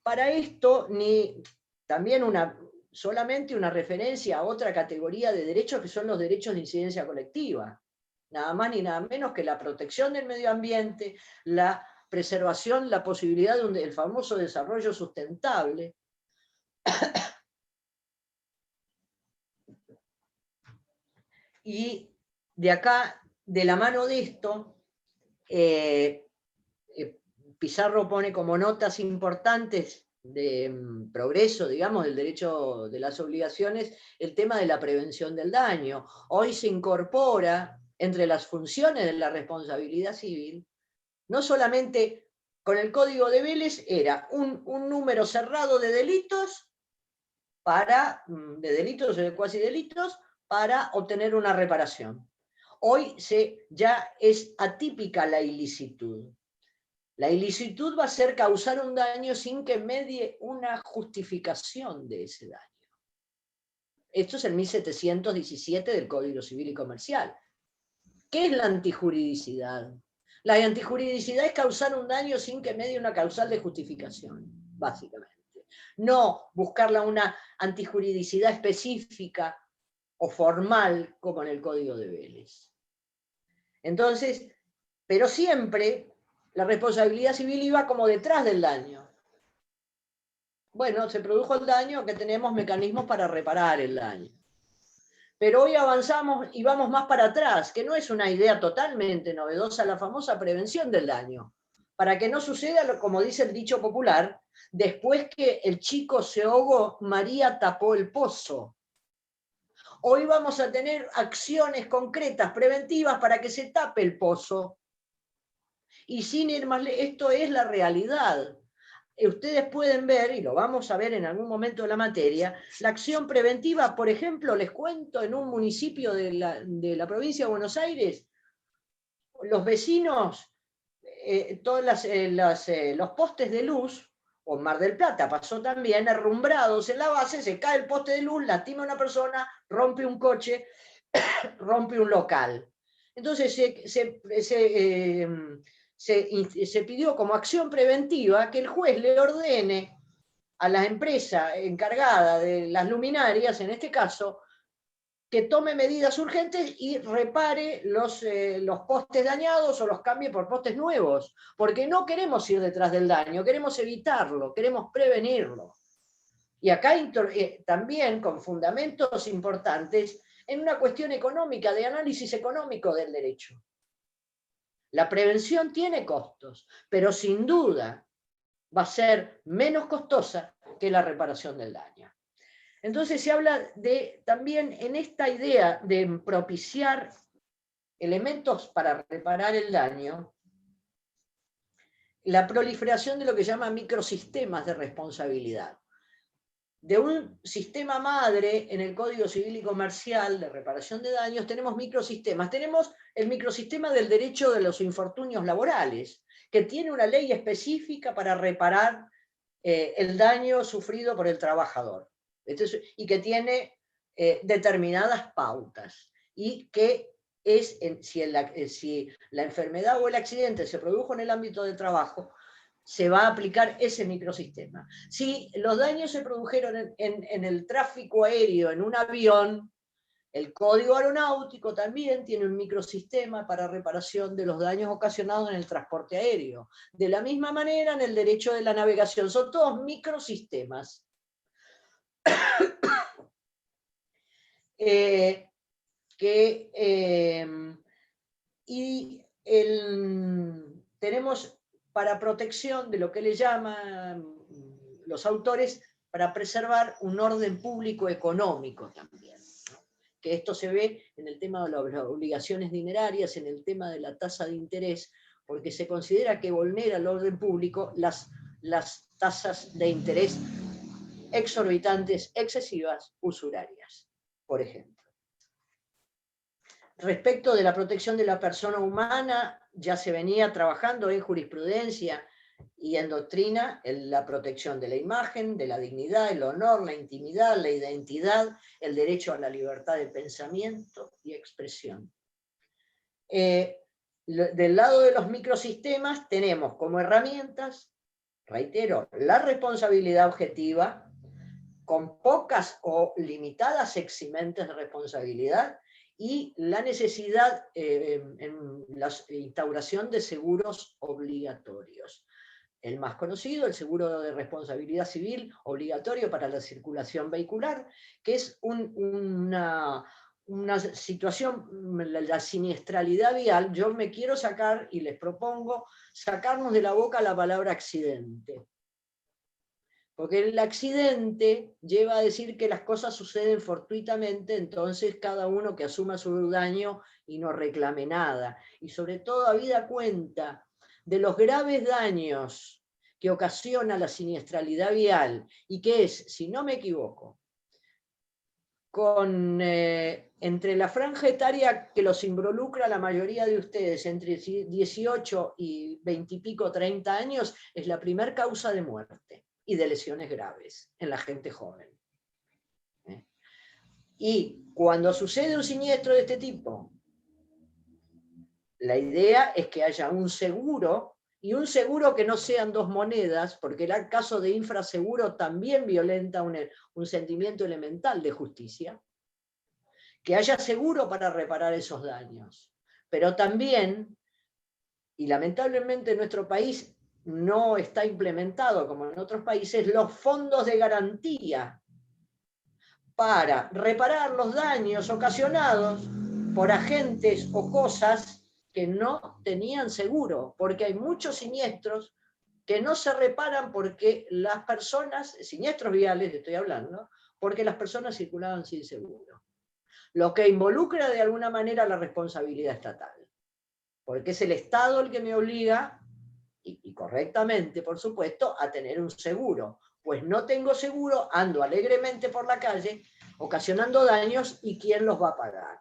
Para esto, también solamente una referencia a otra categoría de derechos que son los derechos de incidencia colectiva. Nada más ni nada menos que la protección del medio ambiente, la preservación, la posibilidad del famoso desarrollo sustentable. Y de acá, de la mano de esto, Pizarro pone como notas importantes de progreso, digamos, del derecho de las obligaciones, el tema de la prevención del daño. Hoy se incorpora entre las funciones de la responsabilidad civil, no solamente con el Código de Vélez, era un número cerrado de delitos, de delitos o de cuasi delitos, para obtener una reparación. Hoy ya es atípica la ilicitud. La ilicitud va a ser causar un daño sin que medie una justificación de ese daño. Esto es el 1717 del Código Civil y Comercial. ¿Qué es la antijuridicidad? La antijuridicidad es causar un daño sin que medie una causal de justificación, básicamente. No buscarla una antijuridicidad específica o formal como en el Código de Vélez. Entonces, pero siempre la responsabilidad civil iba como detrás del daño. Bueno, se produjo el daño, que tenemos mecanismos para reparar el daño. Pero hoy avanzamos y vamos más para atrás, que no es una idea totalmente novedosa, la famosa prevención del daño. Para que no suceda, como dice el dicho popular, después que el chico se ahogó, María tapó el pozo. Hoy vamos a tener acciones concretas, preventivas, para que se tape el pozo. Y sin ir más lejos, esto es la realidad. Ustedes pueden ver, y lo vamos a ver en algún momento de la materia, la acción preventiva, por ejemplo, les cuento, en un municipio de la provincia de Buenos Aires, los vecinos, todos los postes de luz, o en Mar del Plata pasó también, herrumbrados en la base, se cae el poste de luz, lastima a una persona, rompe un coche, rompe un local. Entonces se pidió como acción preventiva que el juez le ordene a la empresa encargada de las luminarias, en este caso, que tome medidas urgentes y repare los postes dañados o los cambie por postes nuevos, porque no queremos ir detrás del daño, queremos evitarlo, queremos prevenirlo. Y acá también con fundamentos importantes en una cuestión económica, de análisis económico del derecho. La prevención tiene costos, pero sin duda va a ser menos costosa que la reparación del daño. Entonces se habla también en esta idea de propiciar elementos para reparar el daño, la proliferación de lo que se llama microsistemas de responsabilidad. De un sistema madre en el Código Civil y Comercial de reparación de daños tenemos microsistemas. Tenemos el microsistema del derecho de los infortunios laborales, que tiene una ley específica para reparar el daño sufrido por el trabajador. Y que tiene determinadas pautas. Y que es, si la enfermedad o el accidente se produjo en el ámbito del trabajo, se va a aplicar ese microsistema. Si los daños se produjeron en el tráfico aéreo, en un avión, el Código Aeronáutico también tiene un microsistema para reparación de los daños ocasionados en el transporte aéreo. De la misma manera, en el derecho de la navegación. Son todos microsistemas. Tenemos para protección de lo que le llaman los autores, para preservar un orden público económico también, ¿no? Que esto se ve en el tema de las obligaciones dinerarias, en el tema de la tasa de interés, porque se considera que vulnera el orden público las tasas de interés exorbitantes, excesivas, usurarias, por ejemplo. Respecto de la protección de la persona humana, ya se venía trabajando en jurisprudencia y en doctrina en la protección de la imagen, de la dignidad, el honor, la intimidad, la identidad, el derecho a la libertad de pensamiento y expresión. Del lado de los microsistemas tenemos como herramientas, reitero, la responsabilidad objetiva, con pocas o limitadas eximentes de responsabilidad, y la necesidad en la instauración de seguros obligatorios. El más conocido, el seguro de responsabilidad civil obligatorio para la circulación vehicular, que es una situación, la siniestralidad vial. Yo me quiero sacar, y les propongo, sacarnos de la boca la palabra accidente. Porque el accidente lleva a decir que las cosas suceden fortuitamente, entonces cada uno que asuma su daño y no reclame nada. Y sobre todo, habida cuenta de los graves daños que ocasiona la siniestralidad vial, y que es, si no me equivoco, entre la franja etaria que los involucra la mayoría de ustedes, entre 18 y 20 y pico, 30 años, es la primer causa de muerte y de lesiones graves en la gente joven. Y cuando sucede un siniestro de este tipo, la idea es que haya un seguro, y un seguro que no sean dos monedas, porque el caso de infraseguro también violenta un sentimiento elemental de justicia. Que haya seguro para reparar esos daños. Pero también, y lamentablemente en nuestro país no está implementado como en otros países, los fondos de garantía para reparar los daños ocasionados por agentes o cosas que no tenían seguro, porque hay muchos siniestros que no se reparan porque las personas, siniestros viales estoy hablando, porque las personas circulaban sin seguro. Lo que involucra de alguna manera la responsabilidad estatal, porque es el Estado el que me obliga, y correctamente, por supuesto, a tener un seguro. Pues no tengo seguro, ando alegremente por la calle, ocasionando daños, ¿y quién los va a pagar?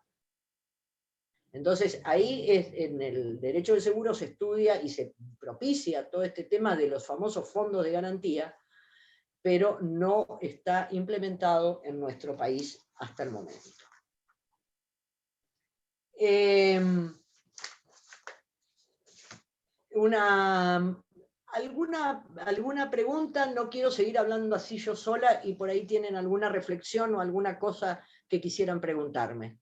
Entonces, ahí en el derecho del seguro se estudia y se propicia todo este tema de los famosos fondos de garantía, pero no está implementado en nuestro país hasta el momento. ¿Alguna pregunta? No quiero seguir hablando así yo sola y por ahí tienen alguna reflexión o alguna cosa que quisieran preguntarme.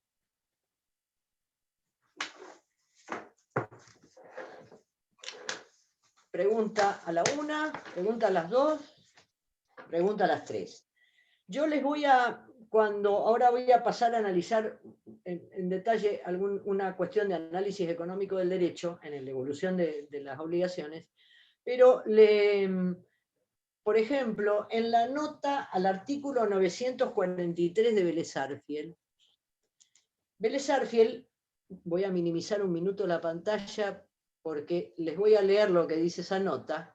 Pregunta a la 1, pregunta a las 2, pregunta a las 3. Yo les ahora voy a pasar a analizar en detalle una cuestión de análisis económico del derecho, en la evolución de las obligaciones, pero por ejemplo, en la nota al artículo 943 de Vélez-Sarsfield, voy a minimizar un minuto la pantalla porque les voy a leer lo que dice esa nota.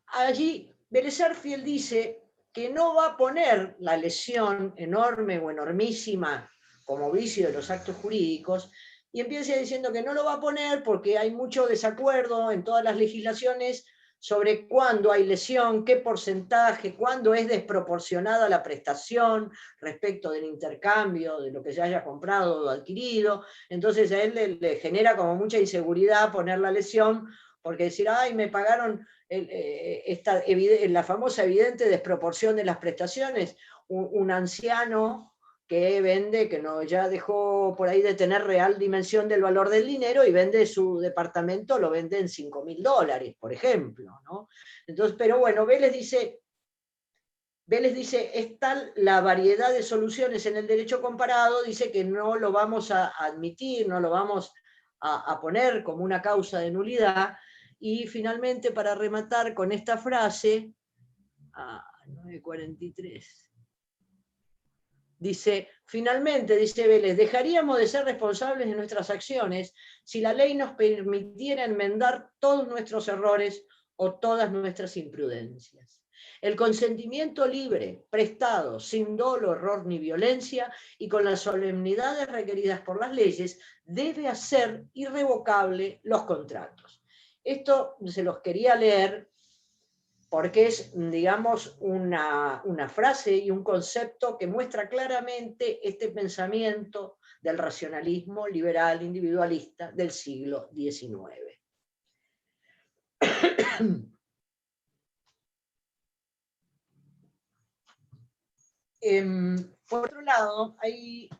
Allí Vélez-Sarsfield dice que no va a poner la lesión enorme o enormísima como vicio de los actos jurídicos, y empieza diciendo que no lo va a poner porque hay mucho desacuerdo en todas las legislaciones sobre cuándo hay lesión, qué porcentaje, cuándo es desproporcionada la prestación respecto del intercambio, de lo que se haya comprado o adquirido. Entonces a él le genera como mucha inseguridad poner la lesión, porque decir, ay, me pagaron la famosa evidente desproporción de las prestaciones. Un anciano que vende, que no, ya dejó por ahí de tener real dimensión del valor del dinero y vende su departamento, lo vende en $5.000, por ejemplo, ¿no? Entonces, pero bueno, Vélez dice, es tal la variedad de soluciones en el derecho comparado, dice que no lo vamos a admitir, no lo vamos a poner como una causa de nulidad. Y finalmente, para rematar con esta frase, 9:43, dice, finalmente, dice Vélez, dejaríamos de ser responsables de nuestras acciones si la ley nos permitiera enmendar todos nuestros errores o todas nuestras imprudencias. El consentimiento libre, prestado, sin dolo, error ni violencia, y con las solemnidades requeridas por las leyes, debe hacer irrevocable los contratos. Esto se los quería leer porque es, digamos, una frase y un concepto que muestra claramente este pensamiento del racionalismo liberal individualista del siglo XIX. Por otro lado, hay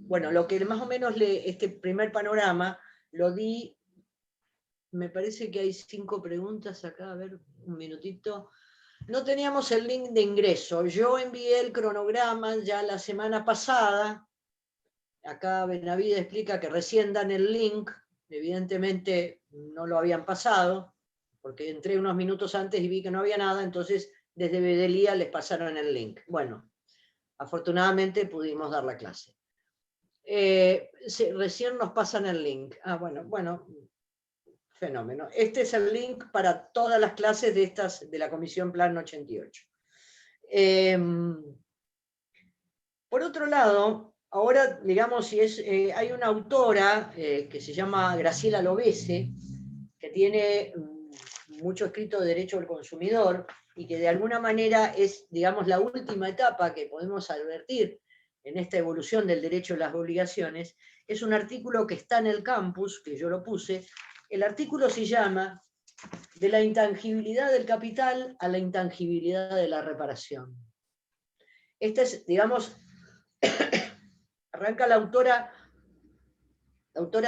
bueno, lo que más o menos este primer panorama lo di, me parece que hay 5 preguntas acá, a ver, un minutito. No teníamos el link de ingreso. Yo envié el cronograma ya la semana pasada. Acá Benavides explica que recién dan el link. Evidentemente no lo habían pasado, porque entré unos minutos antes y vi que no había nada, entonces desde Bedelía les pasaron el link. Bueno, afortunadamente pudimos dar la clase. Recién nos pasan el link. Bueno, fenómeno. Este es el link para todas las clases de la Comisión Plan 88. Por otro lado, ahora, digamos, hay una autora que se llama Graciela Lovese, que tiene mucho escrito de derecho al consumidor y que de alguna manera es, digamos, la última etapa que podemos advertir en esta evolución del derecho a las obligaciones. Es un artículo que está en el campus, que yo lo puse. El artículo se llama De la intangibilidad del capital a la intangibilidad de la reparación. Esta es, digamos, arranca la autora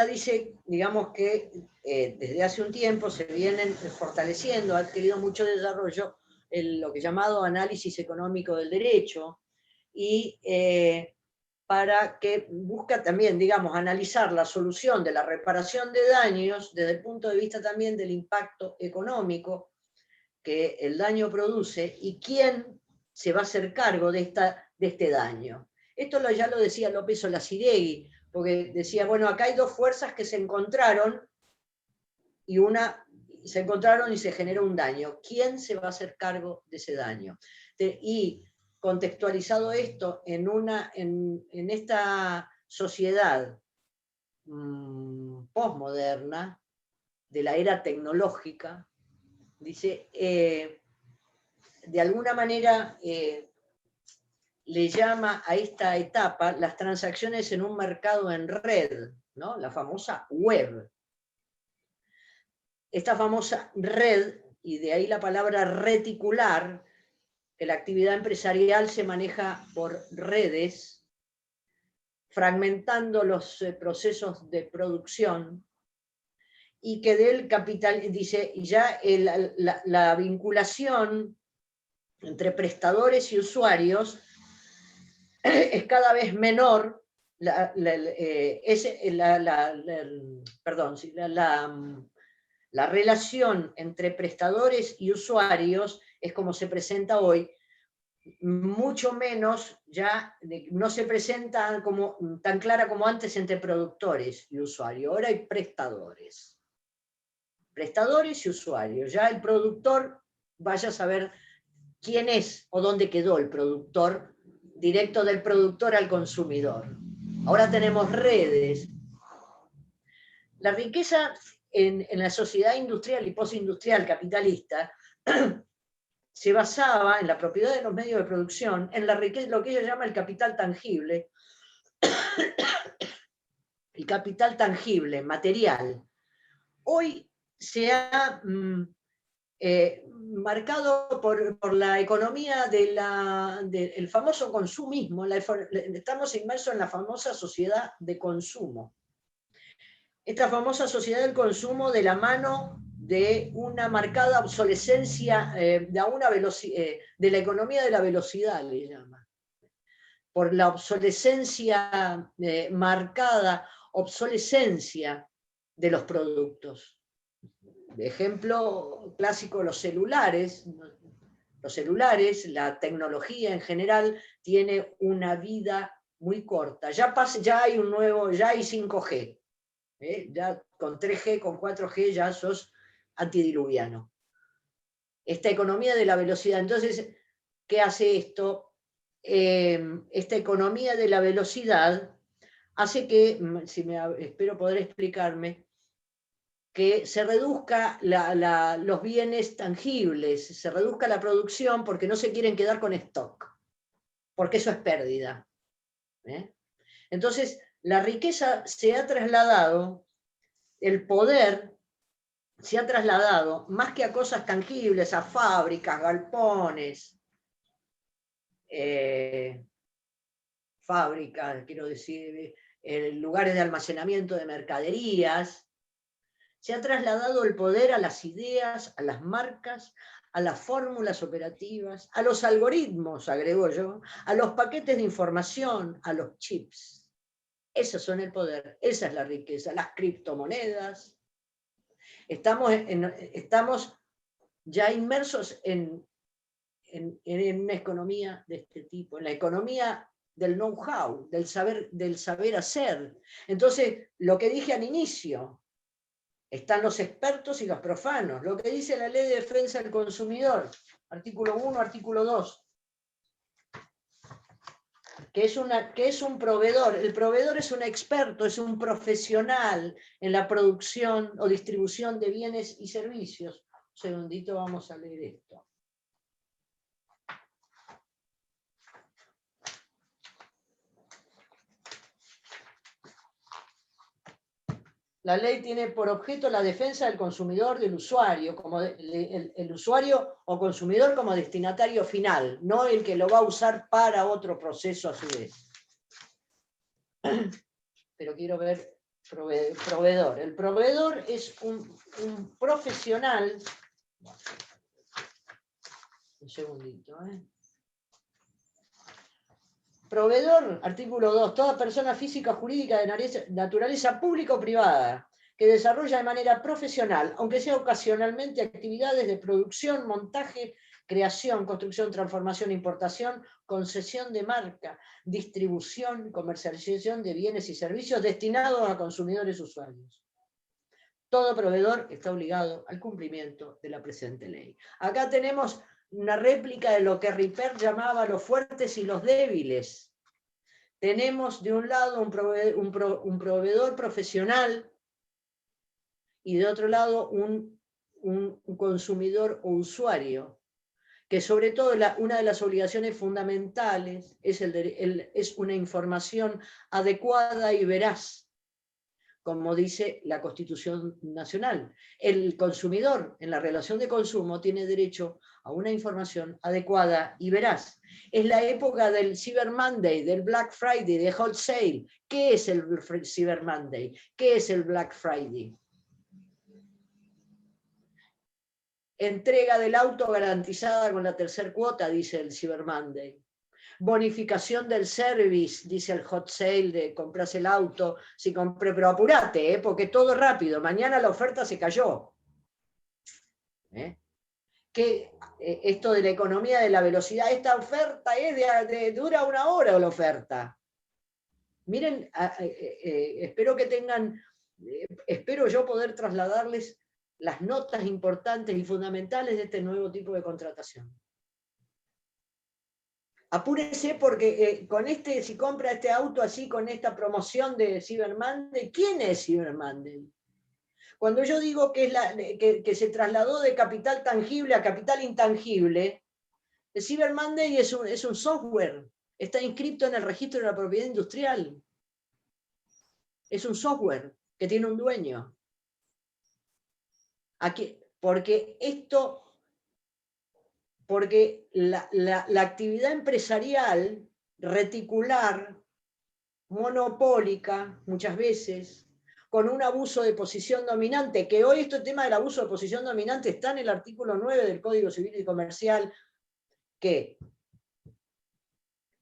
dice, digamos, que desde hace un tiempo se vienen fortaleciendo, ha adquirido mucho desarrollo lo que es llamado análisis económico del derecho, y para que busca también, digamos, analizar la solución de la reparación de daños desde el punto de vista también del impacto económico que el daño produce y quién se va a hacer cargo de este daño. Esto ya lo decía López Olaziregi, porque decía, bueno, acá hay 2 fuerzas que se encontraron y se generó un daño. ¿Quién se va a hacer cargo de ese daño? Y contextualizado esto en esta sociedad posmoderna, de la era tecnológica, dice, de alguna manera le llama a esta etapa las transacciones en un mercado en red, ¿no? La famosa web. Esta famosa red, y de ahí la palabra reticular, que la actividad empresarial se maneja por redes, fragmentando los procesos de producción, y que del capital, dice, ya la vinculación entre prestadores y usuarios es cada vez menor, la relación entre prestadores y usuarios es como se presenta hoy, mucho menos, ya no se presenta como, tan clara como antes entre productores y usuarios, ahora hay prestadores y usuarios. Ya el productor, vaya a saber quién es o dónde quedó el productor, directo del productor al consumidor. Ahora tenemos redes. La riqueza en la sociedad industrial y postindustrial capitalista se basaba en la propiedad de los medios de producción, en la riqueza, lo que ellos llaman el capital tangible, el capital tangible, material. Hoy se ha marcado por la economía del famoso consumismo. Estamos inmersos en la famosa sociedad de consumo. Esta famosa sociedad del consumo de la mano de una marcada obsolescencia, de la economía de la velocidad, le llama. Por la obsolescencia, marcada obsolescencia de los productos. De ejemplo clásico, los celulares, la tecnología en general tiene una vida muy corta. Ya hay ya hay 5G. Ya con 3G, con 4G ya sos antidiluviano. Esta economía de la velocidad. Entonces, ¿qué hace esto? Esta economía de la velocidad hace que, espero poder explicarme, que se reduzca los bienes tangibles, se reduzca la producción porque no se quieren quedar con stock, porque eso es pérdida. Entonces, la riqueza se ha trasladado, el poder se ha trasladado, más que a cosas tangibles, a fábricas, galpones, quiero decir, lugares de almacenamiento de mercaderías. Se ha trasladado el poder a las ideas, a las marcas, a las fórmulas operativas, a los algoritmos, agrego yo, a los paquetes de información, a los chips. Esos son el poder, esa es la riqueza, las criptomonedas. Estamos ya inmersos en una economía de este tipo, en la economía del know-how, del saber hacer. Entonces, lo que dije al inicio, están los expertos y los profanos. Lo que dice la Ley de Defensa del Consumidor, artículo 1, artículo 2, que es un proveedor. El proveedor es un experto, es un profesional en la producción o distribución de bienes y servicios. Un segundito, vamos a leer esto. La ley tiene por objeto la defensa del consumidor, del usuario, como el usuario o consumidor como destinatario final, no el que lo va a usar para otro proceso a su vez. Pero quiero ver proveedor. El proveedor es un profesional. Un segundito, Proveedor, artículo 2, toda persona física o jurídica de naturaleza pública o privada que desarrolla de manera profesional, aunque sea ocasionalmente, actividades de producción, montaje, creación, construcción, transformación, importación, concesión de marca, distribución, comercialización de bienes y servicios destinados a consumidores usuarios. Todo proveedor está obligado al cumplimiento de la presente ley. Acá tenemos una réplica de lo que Ripert llamaba los fuertes y los débiles. Tenemos de un lado un proveedor profesional y de otro lado un consumidor o usuario. que sobre todo una de las obligaciones fundamentales es una información adecuada y veraz, como dice la Constitución Nacional. El consumidor en la relación de consumo tiene derecho a una información adecuada y veraz. Es la época del Cyber Monday, del Black Friday, de Hot Sale. ¿Qué es el Cyber Monday? ¿Qué es el Black Friday? Entrega del auto garantizada con la tercera cuota, dice el Cyber Monday. Bonificación del service, dice el hot sale, de compras el auto, si compré, pero apurate, porque todo rápido, mañana la oferta se cayó. Que esto de la economía de la velocidad, esta oferta es dura 1 hora la oferta. Miren, espero que tengan, espero yo poder trasladarles las notas importantes y fundamentales de este nuevo tipo de contratación. Apúrese porque si compra este auto así con esta promoción de Cyber Monday, ¿quién es Cyber Monday? Cuando yo digo que se trasladó de capital tangible a capital intangible, el Cyber Monday es un software, está inscrito en el registro de la propiedad industrial. Es un software que tiene un dueño. Porque la actividad empresarial reticular, monopólica, muchas veces, con un abuso de posición dominante, que hoy este tema del abuso de posición dominante está en el artículo 9 del Código Civil y Comercial, que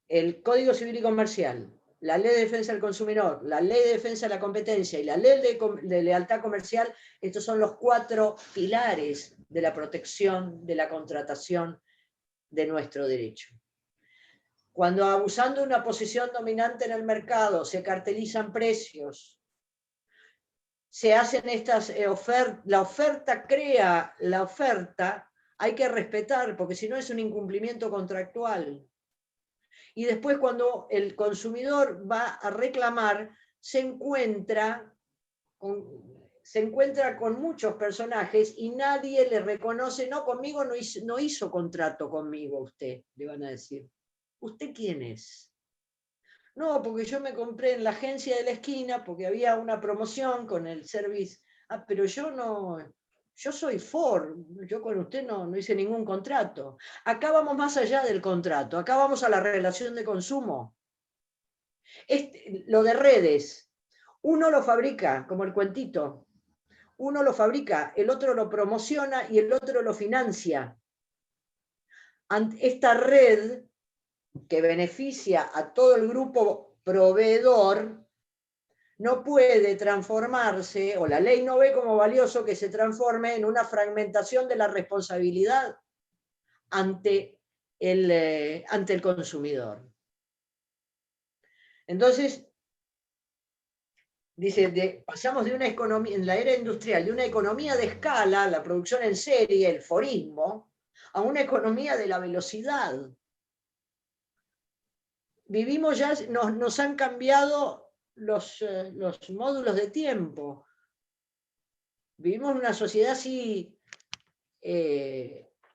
el Código Civil y Comercial, la Ley de Defensa del Consumidor, la Ley de Defensa de la Competencia y la Ley de Lealtad Comercial, estos son los 4 pilares de la protección de la contratación de nuestro derecho. Cuando abusando de una posición dominante en el mercado se cartelizan precios, se hacen estas ofertas, la oferta crea la oferta, hay que respetar, porque si no es un incumplimiento contractual. Y después cuando el consumidor va a reclamar, se encuentra con muchos personajes y nadie le reconoce, no, conmigo no hizo contrato conmigo usted, le van a decir. ¿Usted quién es? No, porque yo me compré en la agencia de la esquina porque había una promoción con el service. Ah, pero yo soy Ford, yo con usted no hice ningún contrato. Acá vamos más allá del contrato, acá vamos a la relación de consumo. Lo de redes, uno lo fabrica, como el cuentito, uno lo fabrica, el otro lo promociona y el otro lo financia. Esta red que beneficia a todo el grupo proveedor, no puede transformarse, o la ley no ve como valioso que se transforme en una fragmentación de la responsabilidad ante el consumidor. Entonces, dice, pasamos de una economía, en la era industrial, de una economía de escala, la producción en serie, el forismo, a una economía de la velocidad. Vivimos ya, nos han cambiado los módulos de tiempo. Vivimos en una sociedad así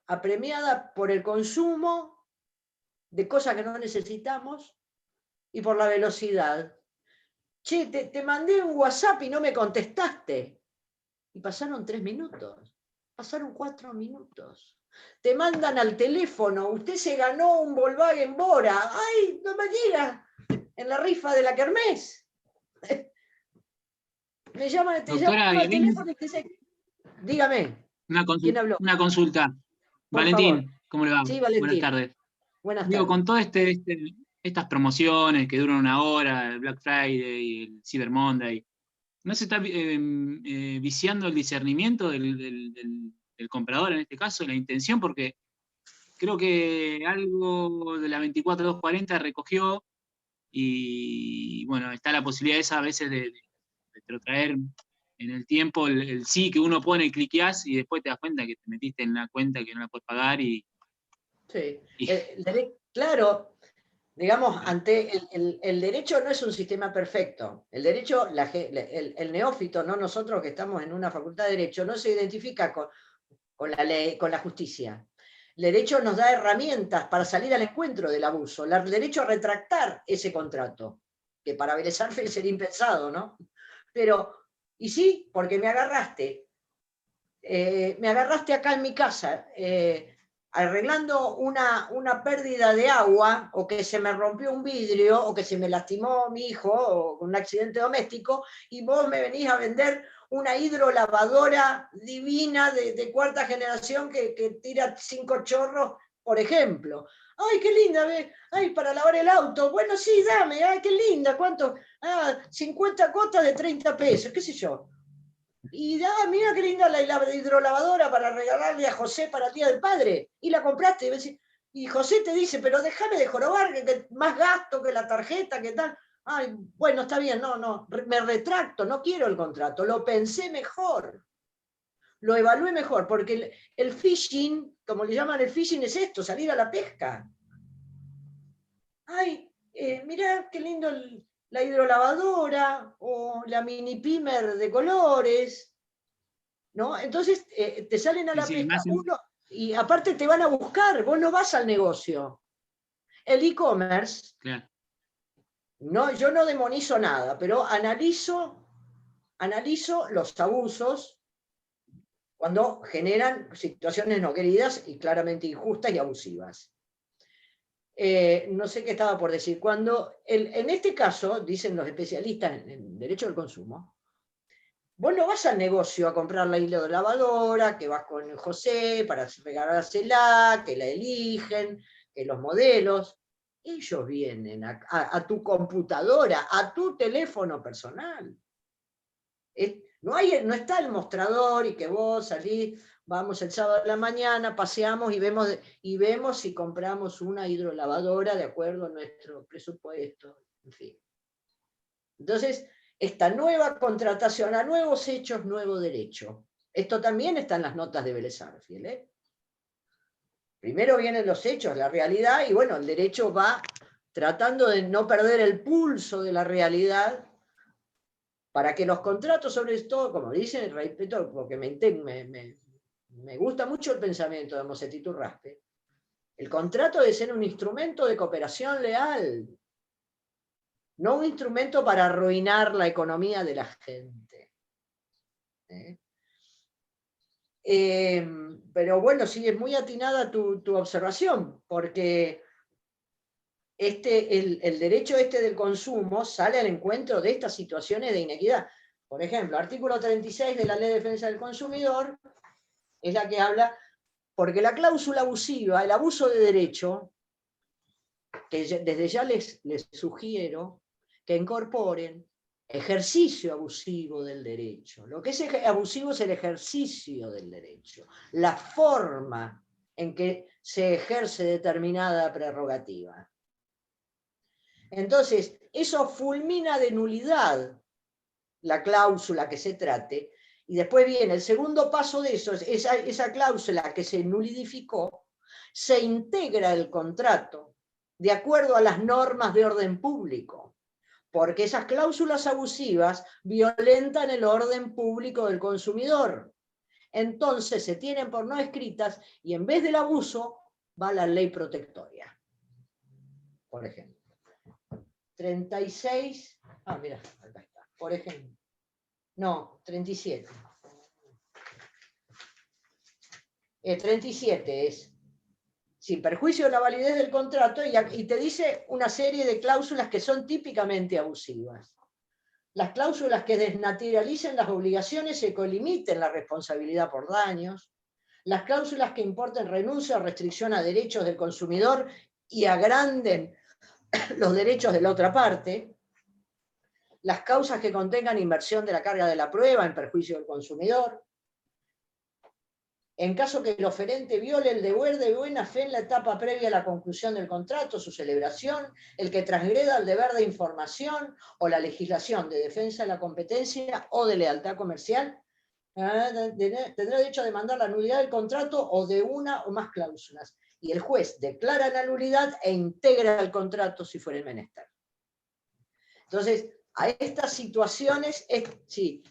apremiada por el consumo de cosas que no necesitamos y por la velocidad. Che, te mandé un WhatsApp y no me contestaste. Y pasaron 3 minutos, pasaron 4 minutos. Te mandan al teléfono, usted se ganó un Volkswagen Bora. ¡Ay, no me diga! En la rifa de la Kermés. Me llama, te llama al teléfono y te dice, dígame. ¿Quién habló? Una consulta. Por Valentín, favor. ¿cómo le va? Sí, Valentín. Buenas tardes. Buenas Digo, tardes. con todas estas promociones que duran 1 hora, el Black Friday y el Cyber Monday, ¿no se está viciando el discernimiento del comprador en este caso, la intención? Porque creo que algo de la 24240 recogió y, bueno, está la posibilidad esa a veces de traer en el tiempo el sí que uno pone, cliqueás y después te das cuenta que te metiste en una cuenta que no la puedes pagar y... Sí, claro, digamos, ante el derecho no es un sistema perfecto. El derecho, el neófito, no nosotros que estamos en una facultad de derecho, no se identifica con la ley, con la justicia. El derecho nos da herramientas para salir al encuentro del abuso, el derecho a retractar ese contrato, que para Vélez Sarsfield sería impensado, ¿no? Pero, y sí, porque me agarraste acá en mi casa, arreglando una pérdida de agua, o que se me rompió un vidrio, o que se me lastimó mi hijo, o un accidente doméstico, y vos me venís a vender una hidrolavadora divina de cuarta generación que tira 5 chorros, por ejemplo. ¡Ay, qué linda! ¡Ay, para lavar el auto! Bueno, sí, dame. ¡Ay, qué linda! ¿Cuánto? 50 gotas de 30 pesos, qué sé yo. Y mira qué linda la hidrolavadora para regalarle a José para el Día del Padre. Y la compraste. Y José te dice, pero déjame de jorobar, que más gasto que la tarjeta, que tal. Ay, bueno, está bien, no, me retracto, no quiero el contrato. Lo pensé mejor. Lo evalué mejor, porque el phishing, como le llaman el phishing, es esto, salir a la pesca. Ay, mirá qué lindo la hidrolavadora o la mini pimer de colores, ¿no? Entonces te salen a la pesca uno, y aparte te van a buscar, vos no vas al negocio. El e-commerce, claro. no, yo no demonizo nada, pero analizo los abusos cuando generan situaciones no queridas y claramente injustas y abusivas. No sé qué estaba por decir. En este caso, dicen los especialistas en derecho del consumo, vos no vas al negocio a comprar la hidrolavadora, que vas con José para regalársela, que la eligen, que los modelos. Ellos vienen a tu computadora, a tu teléfono personal. No está el mostrador y que vos salís, vamos el sábado de la mañana, paseamos y vemos si compramos una hidrolavadora de acuerdo a nuestro presupuesto, en fin. Entonces, esta nueva contratación a nuevos hechos, nuevo derecho. Esto también está en las notas de Vélez Sarsfield, ¿eh? Primero vienen los hechos, la realidad, y bueno, el derecho va tratando de no perder el pulso de la realidad, para que los contratos, sobre todo, como dicen, respeto, porque me gusta mucho el pensamiento de Mosetti Turraspe, el contrato debe ser un instrumento de cooperación leal, no un instrumento para arruinar la economía de la gente. Pero bueno, sí, es muy atinada tu observación, porque el derecho del consumo sale al encuentro de estas situaciones de inequidad. Por ejemplo, artículo 36 de la Ley de Defensa del Consumidor es la que habla, porque la cláusula abusiva, el abuso de derecho, que desde ya les sugiero que incorporen ejercicio abusivo del derecho. Lo que es abusivo es el ejercicio del derecho, la forma en que se ejerce determinada prerrogativa. Entonces, eso fulmina de nulidad la cláusula que se trate, y después viene el segundo paso de eso, esa cláusula que se nulidificó, se integra el contrato de acuerdo a las normas de orden público, porque esas cláusulas abusivas violentan el orden público del consumidor. Entonces se tienen por no escritas y en vez del abuso va la ley protectoria. Por ejemplo. 36, mira, acá está, por ejemplo. No, 37. 37 es, sin perjuicio de la validez del contrato, y te dice una serie de cláusulas que son típicamente abusivas. Las cláusulas que desnaturalicen las obligaciones y colimiten la responsabilidad por daños. Las cláusulas que importen renuncia o restricción a derechos del consumidor y agranden los derechos de la otra parte. Las causas que contengan inversión de la carga de la prueba en perjuicio del consumidor. En caso que el oferente viole el deber de buena fe en la etapa previa a la conclusión del contrato, su celebración, el que transgreda el deber de información o la legislación de defensa de la competencia o de lealtad comercial, tendrá derecho a demandar la nulidad del contrato o de una o más cláusulas. Y el juez declara la nulidad e integra el contrato si fuera menester. Entonces, a estas situaciones, sí.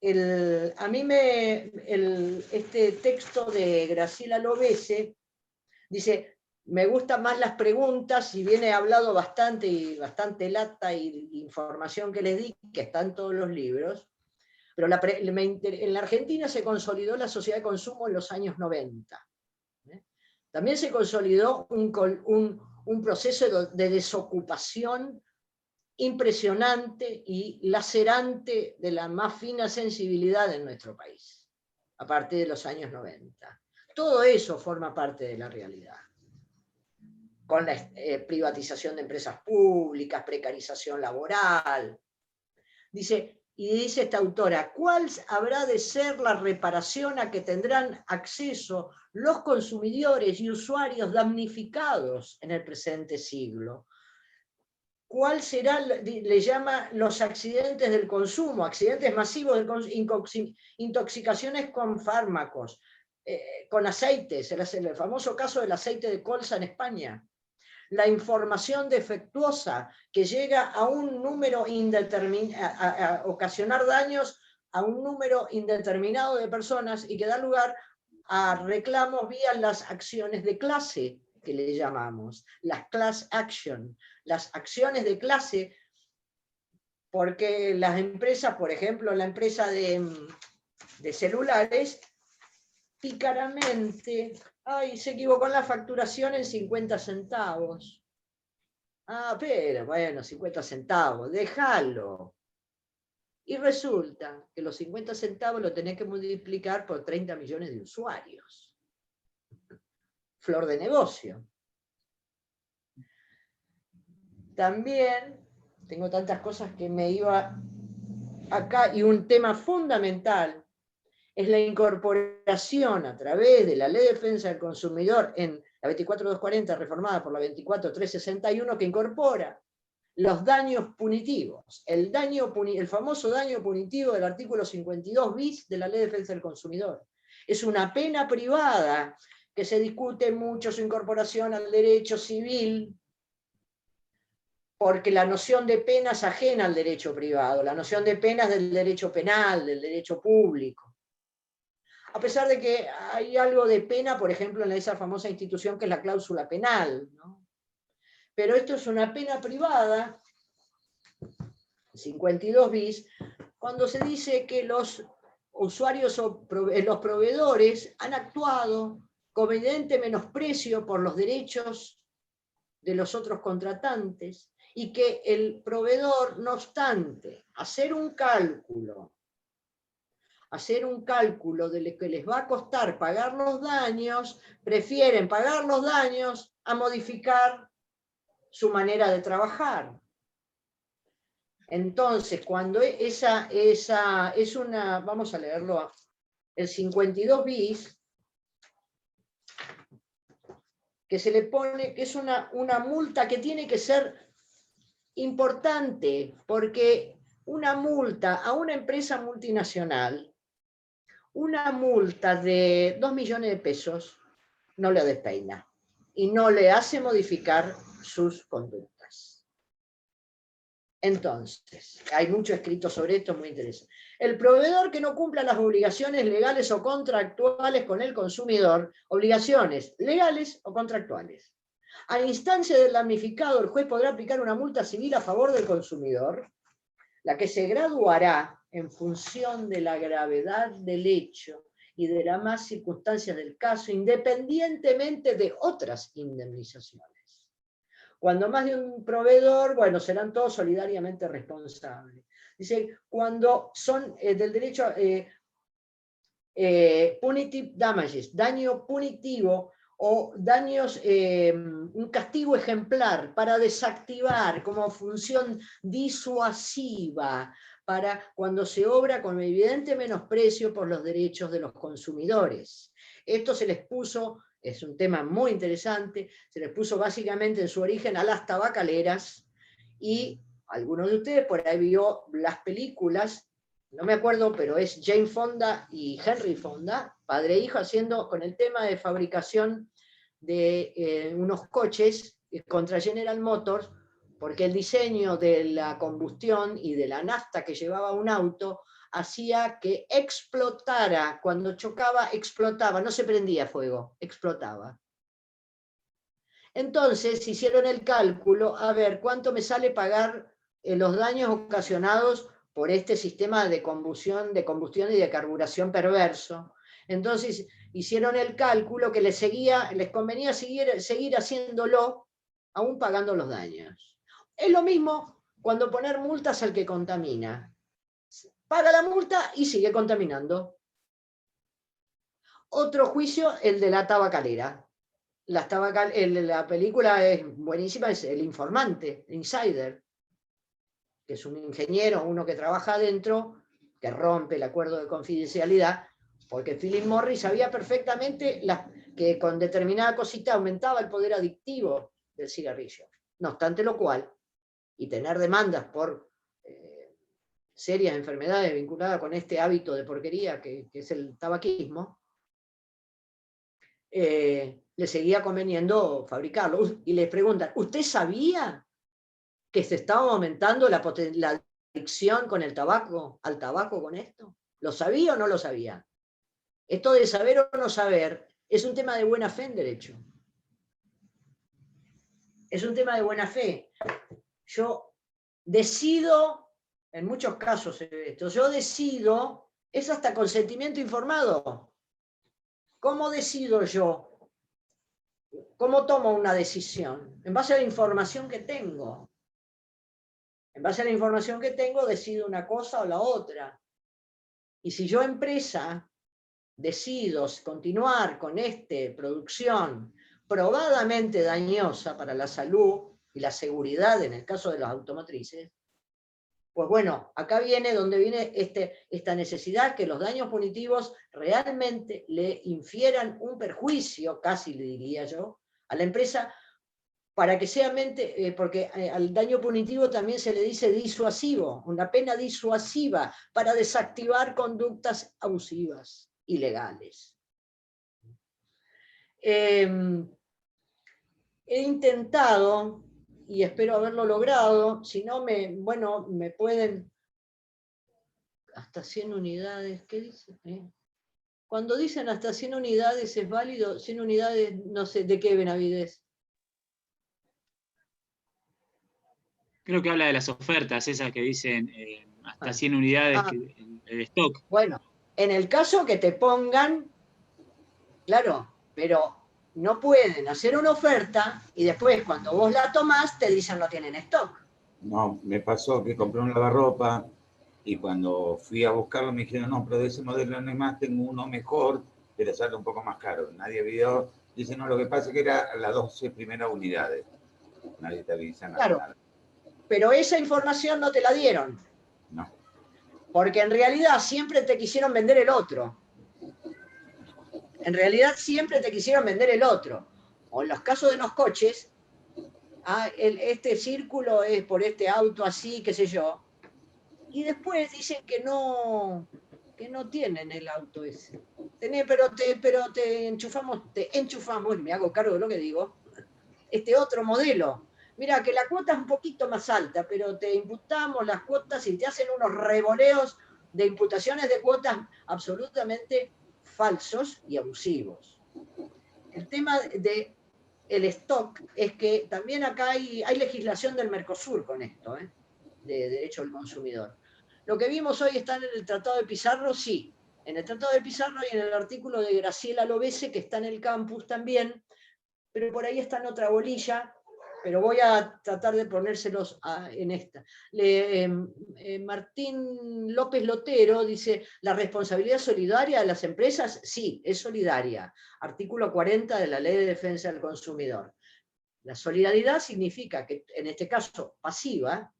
a mí este texto de Graciela Lovese dice, me gustan más las preguntas, y viene hablado bastante, y bastante lata y información que les di, que está en todos los libros, pero en la Argentina se consolidó la sociedad de consumo en los años 90. También se consolidó un proceso de desocupación impresionante y lacerante de la más fina sensibilidad en nuestro país, a partir de los años 90. Todo eso forma parte de la realidad. Con la privatización de empresas públicas, precarización laboral. Dice esta autora, ¿cuál habrá de ser la reparación a que tendrán acceso los consumidores y usuarios damnificados en el presente siglo? ¿Cuál será, le llama, los accidentes del consumo, accidentes masivos de intoxicaciones con fármacos, con aceites, el famoso caso del aceite de colza en España? La información defectuosa que llega a un número indeterminado, a ocasionar daños a un número indeterminado de personas y que da lugar a reclamos vía las acciones de clase, que le llamamos, las class action, las acciones de clase, porque las empresas, por ejemplo, la empresa de celulares, pícaramente, se equivocó en la facturación en 50 centavos. Pero bueno, 50 centavos, déjalo. Y resulta que los 50 centavos lo tenés que multiplicar por 30 millones de usuarios. Flor de negocio. También, tengo tantas cosas que me iba acá, y un tema fundamental es la incorporación a través de la Ley de Defensa del Consumidor en la 24240, reformada por la 24361, que incorpora los daños punitivos, el famoso daño punitivo del artículo 52 bis de la Ley de Defensa del Consumidor. Es una pena privada que se discute mucho su incorporación al derecho civil, porque la noción de pena es ajena al derecho privado, la noción de pena es del derecho penal, del derecho público. A pesar de que hay algo de pena, por ejemplo, en esa famosa institución que es la cláusula penal, ¿no? Pero esto es una pena privada, 52 bis, cuando se dice que los usuarios o los proveedores han actuado con evidente menosprecio por los derechos de los otros contratantes, y que el proveedor, no obstante, hacer un cálculo de lo que les va a costar pagar los daños, prefieren pagar los daños a modificar su manera de trabajar. Entonces, cuando esa es una, vamos a leerlo, el 52 bis, que se le pone, que es una multa que tiene que ser importante, porque una multa a una empresa multinacional, una multa de 2 millones de pesos, no le despeina y no le hace modificar sus conductas. Entonces, hay mucho escrito sobre esto, muy interesante. El proveedor que no cumpla las obligaciones legales o contractuales con el consumidor, obligaciones legales o contractuales, a instancia del damnificado, el juez podrá aplicar una multa civil a favor del consumidor, la que se graduará en función de la gravedad del hecho y de las más circunstancias del caso, independientemente de otras indemnizaciones. Cuando más de un proveedor, bueno, serán todos solidariamente responsables. Dice, cuando son del derecho punitive damages, daño punitivo, o daños, un castigo ejemplar para desactivar como función disuasiva, para cuando se obra con evidente menosprecio por los derechos de los consumidores. Esto se les puso, es un tema muy interesante, se les puso básicamente en su origen a las tabacaleras, y algunos de ustedes por ahí vio las películas, no me acuerdo, pero es Jane Fonda y Henry Fonda, padre e hijo, haciendo con el tema de fabricación de unos coches contra General Motors, porque el diseño de la combustión y de la nafta que llevaba un auto hacía que explotara, cuando chocaba, explotaba, no se prendía fuego, explotaba. Entonces hicieron el cálculo, a ver, ¿cuánto me sale pagar los daños ocasionados por este sistema de combustión y de carburación perverso? Entonces hicieron el cálculo que les convenía seguir haciéndolo, aún pagando los daños. Es lo mismo cuando poner multas al que contamina. Paga la multa y sigue contaminando. Otro juicio, el de la tabacalera. La película es buenísima, es El Informante, Insider, que es un ingeniero, uno que trabaja adentro, que rompe el acuerdo de confidencialidad, porque Philip Morris sabía perfectamente que con determinada cosita aumentaba el poder adictivo del cigarrillo. No obstante lo cual, y tener demandas por serias enfermedades vinculadas con este hábito de porquería que es el tabaquismo, le seguía conveniendo fabricarlo. Y les preguntan, ¿usted sabía que se estaba aumentando la adicción con el tabaco, al tabaco con esto? ¿Lo sabía o no lo sabía? Esto de saber o no saber es un tema de buena fe en derecho. Es un tema de buena fe. Yo decido, en muchos casos esto, yo decido, es hasta consentimiento informado. ¿Cómo decido yo? ¿Cómo tomo una decisión? En base a la información que tengo. En base a la información que tengo, decido una cosa o la otra. Y si yo, empresa, decido continuar con esta producción probadamente dañosa para la salud y la seguridad en el caso de las automotrices, pues bueno, acá viene donde viene esta necesidad que los daños punitivos realmente le infieran un perjuicio, casi le diría yo, a la empresa, para que sea porque al daño punitivo también se le dice disuasivo, una pena disuasiva para desactivar conductas abusivas, ilegales. He intentado, y espero haberlo logrado, si no me pueden, hasta 100 unidades, ¿qué dice? Cuando dicen hasta 100 unidades es válido, 100 unidades, no sé, ¿de qué, Benavides? Creo que habla de las ofertas, esas que dicen hasta 100 unidades de stock. Bueno, en el caso que te pongan, claro, pero no pueden hacer una oferta y después cuando vos la tomás te dicen no tienen stock. No, me pasó que compré un lavarropa y cuando fui a buscarlo me dijeron, no, pero de ese modelo no hay más, tengo uno mejor, pero sale un poco más caro. Nadie vio, dice, no, lo que pasa es que era las 12 primeras unidades. Nadie te avisa nada. Claro, pero esa información no te la dieron. No. Porque en realidad siempre te quisieron vender el otro. En realidad siempre te quisieron vender el otro. O en los casos de los coches, este círculo es por este auto así, qué sé yo. Y después dicen que no tienen el auto ese. Pero te enchufamos, me hago cargo de lo que digo, este otro modelo. Mira, que la cuota es un poquito más alta, pero te imputamos las cuotas y te hacen unos revoleos de imputaciones de cuotas absolutamente falsos y abusivos. El tema del stock es que también acá hay legislación del Mercosur con esto, de derecho del consumidor. Lo que vimos hoy está en el Tratado de Pizarro, sí. En el Tratado de Pizarro y en el artículo de Graciela Lovese, que está en el campus también, pero por ahí está en otra bolilla, pero voy a tratar de ponérselos en esta. Martín López Lotero dice, ¿la responsabilidad solidaria de las empresas? Sí, es solidaria. Artículo 40 de la Ley de Defensa del Consumidor. La solidaridad significa que, en este caso, pasiva,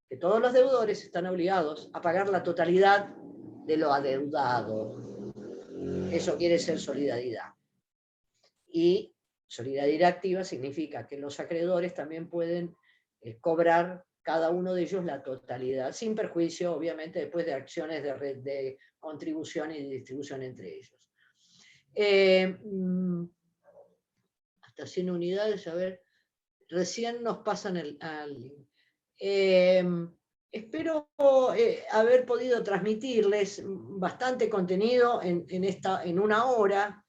que todos los deudores están obligados a pagar la totalidad de lo adeudado. Eso quiere ser solidaridad. Y solidaridad activa significa que los acreedores también pueden cobrar cada uno de ellos la totalidad, sin perjuicio, obviamente, después de acciones de contribución y distribución entre ellos. Hasta 100 unidades, a ver, recién nos pasan al link. Espero haber podido transmitirles bastante contenido en una hora.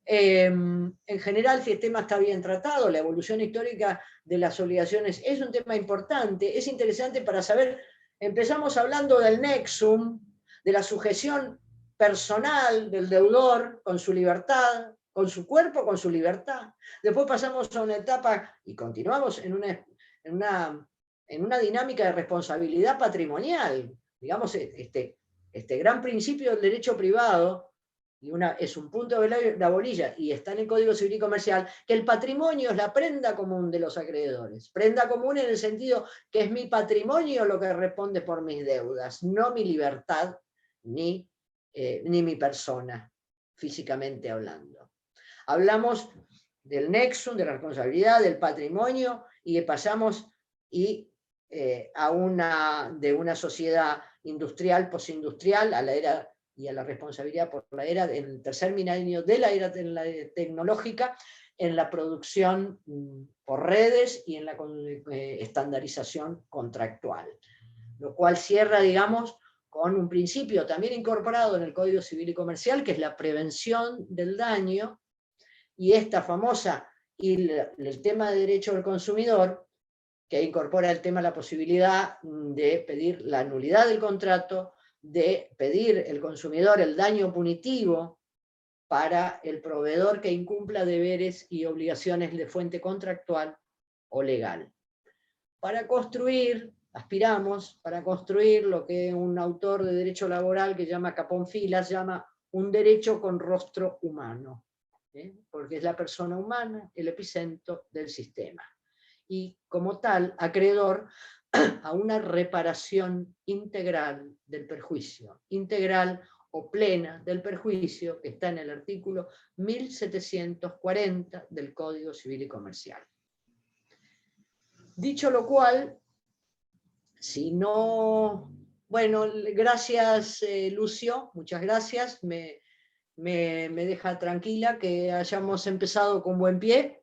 En general, si el tema está bien tratado, la evolución histórica de las obligaciones es un tema importante, es interesante para saber. Empezamos hablando del nexum, de la sujeción personal del deudor con su libertad, con su cuerpo, con su libertad. Después pasamos a una etapa y continuamos en una dinámica de responsabilidad patrimonial. Digamos, este gran principio del derecho privado, y es un punto de la bolilla, y está en el Código Civil y Comercial, que el patrimonio es la prenda común de los acreedores. Prenda común en el sentido que es mi patrimonio lo que responde por mis deudas, no mi libertad, ni mi persona, físicamente hablando. Hablamos del nexum, de la responsabilidad, del patrimonio, y pasamos de una sociedad industrial, postindustrial, a la era y a la responsabilidad por la era, del tercer milenio de la era tecnológica, en la producción por redes y en la estandarización contractual. Lo cual cierra, digamos, con un principio también incorporado en el Código Civil y Comercial, que es la prevención del daño, y esta famosa, y el tema de derecho del consumidor, que incorpora el tema de la posibilidad de pedir la nulidad del contrato, de pedir el consumidor el daño punitivo para el proveedor que incumpla deberes y obligaciones de fuente contractual o legal. Para construir, aspiramos, para construir lo que un autor de derecho laboral que llama Capón Filas llama un derecho con rostro humano, porque es la persona humana el epicentro del sistema. Y como tal, acreedor a una reparación integral del perjuicio, integral o plena del perjuicio, que está en el artículo 1740 del Código Civil y Comercial. Dicho lo cual, si no... Bueno, gracias Lucio, muchas gracias, me deja tranquila que hayamos empezado con buen pie.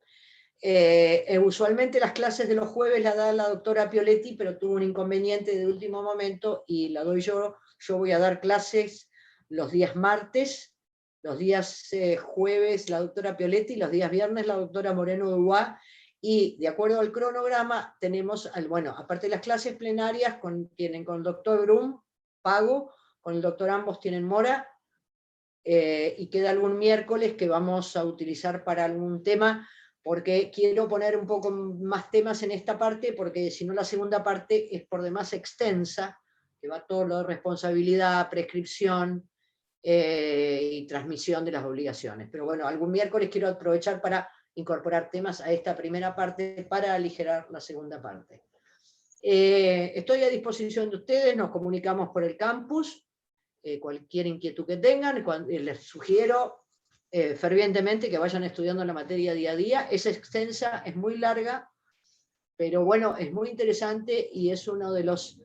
Usualmente las clases de los jueves las da la doctora Pioletti, pero tuvo un inconveniente de último momento y la doy yo. Yo voy a dar clases los días martes, los días jueves la doctora Pioletti, los días viernes la doctora Moreno Duá, y de acuerdo al cronograma tenemos, bueno, aparte de las clases plenarias, tienen con el doctor Brum, Pago, con el doctor Ambos tienen Mora, y queda algún miércoles que vamos a utilizar para algún tema, porque quiero poner un poco más temas en esta parte, porque si no la segunda parte es por demás extensa, que va todo lo de responsabilidad, prescripción y transmisión de las obligaciones. Pero bueno, algún miércoles quiero aprovechar para incorporar temas a esta primera parte para aligerar la segunda parte. Estoy a disposición de ustedes, nos comunicamos por el campus, cualquier inquietud que tengan, les sugiero fervientemente que vayan estudiando la materia día a día. Es extensa, es muy larga, pero bueno, es muy interesante y es uno de los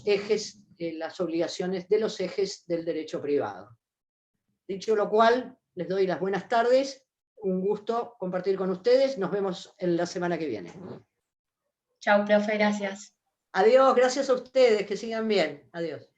ejes, las obligaciones de los ejes del derecho privado. Dicho lo cual, les doy las buenas tardes, un gusto compartir con ustedes, nos vemos en la semana que viene. Chao, profe, gracias. Adiós, gracias a ustedes, que sigan bien, adiós.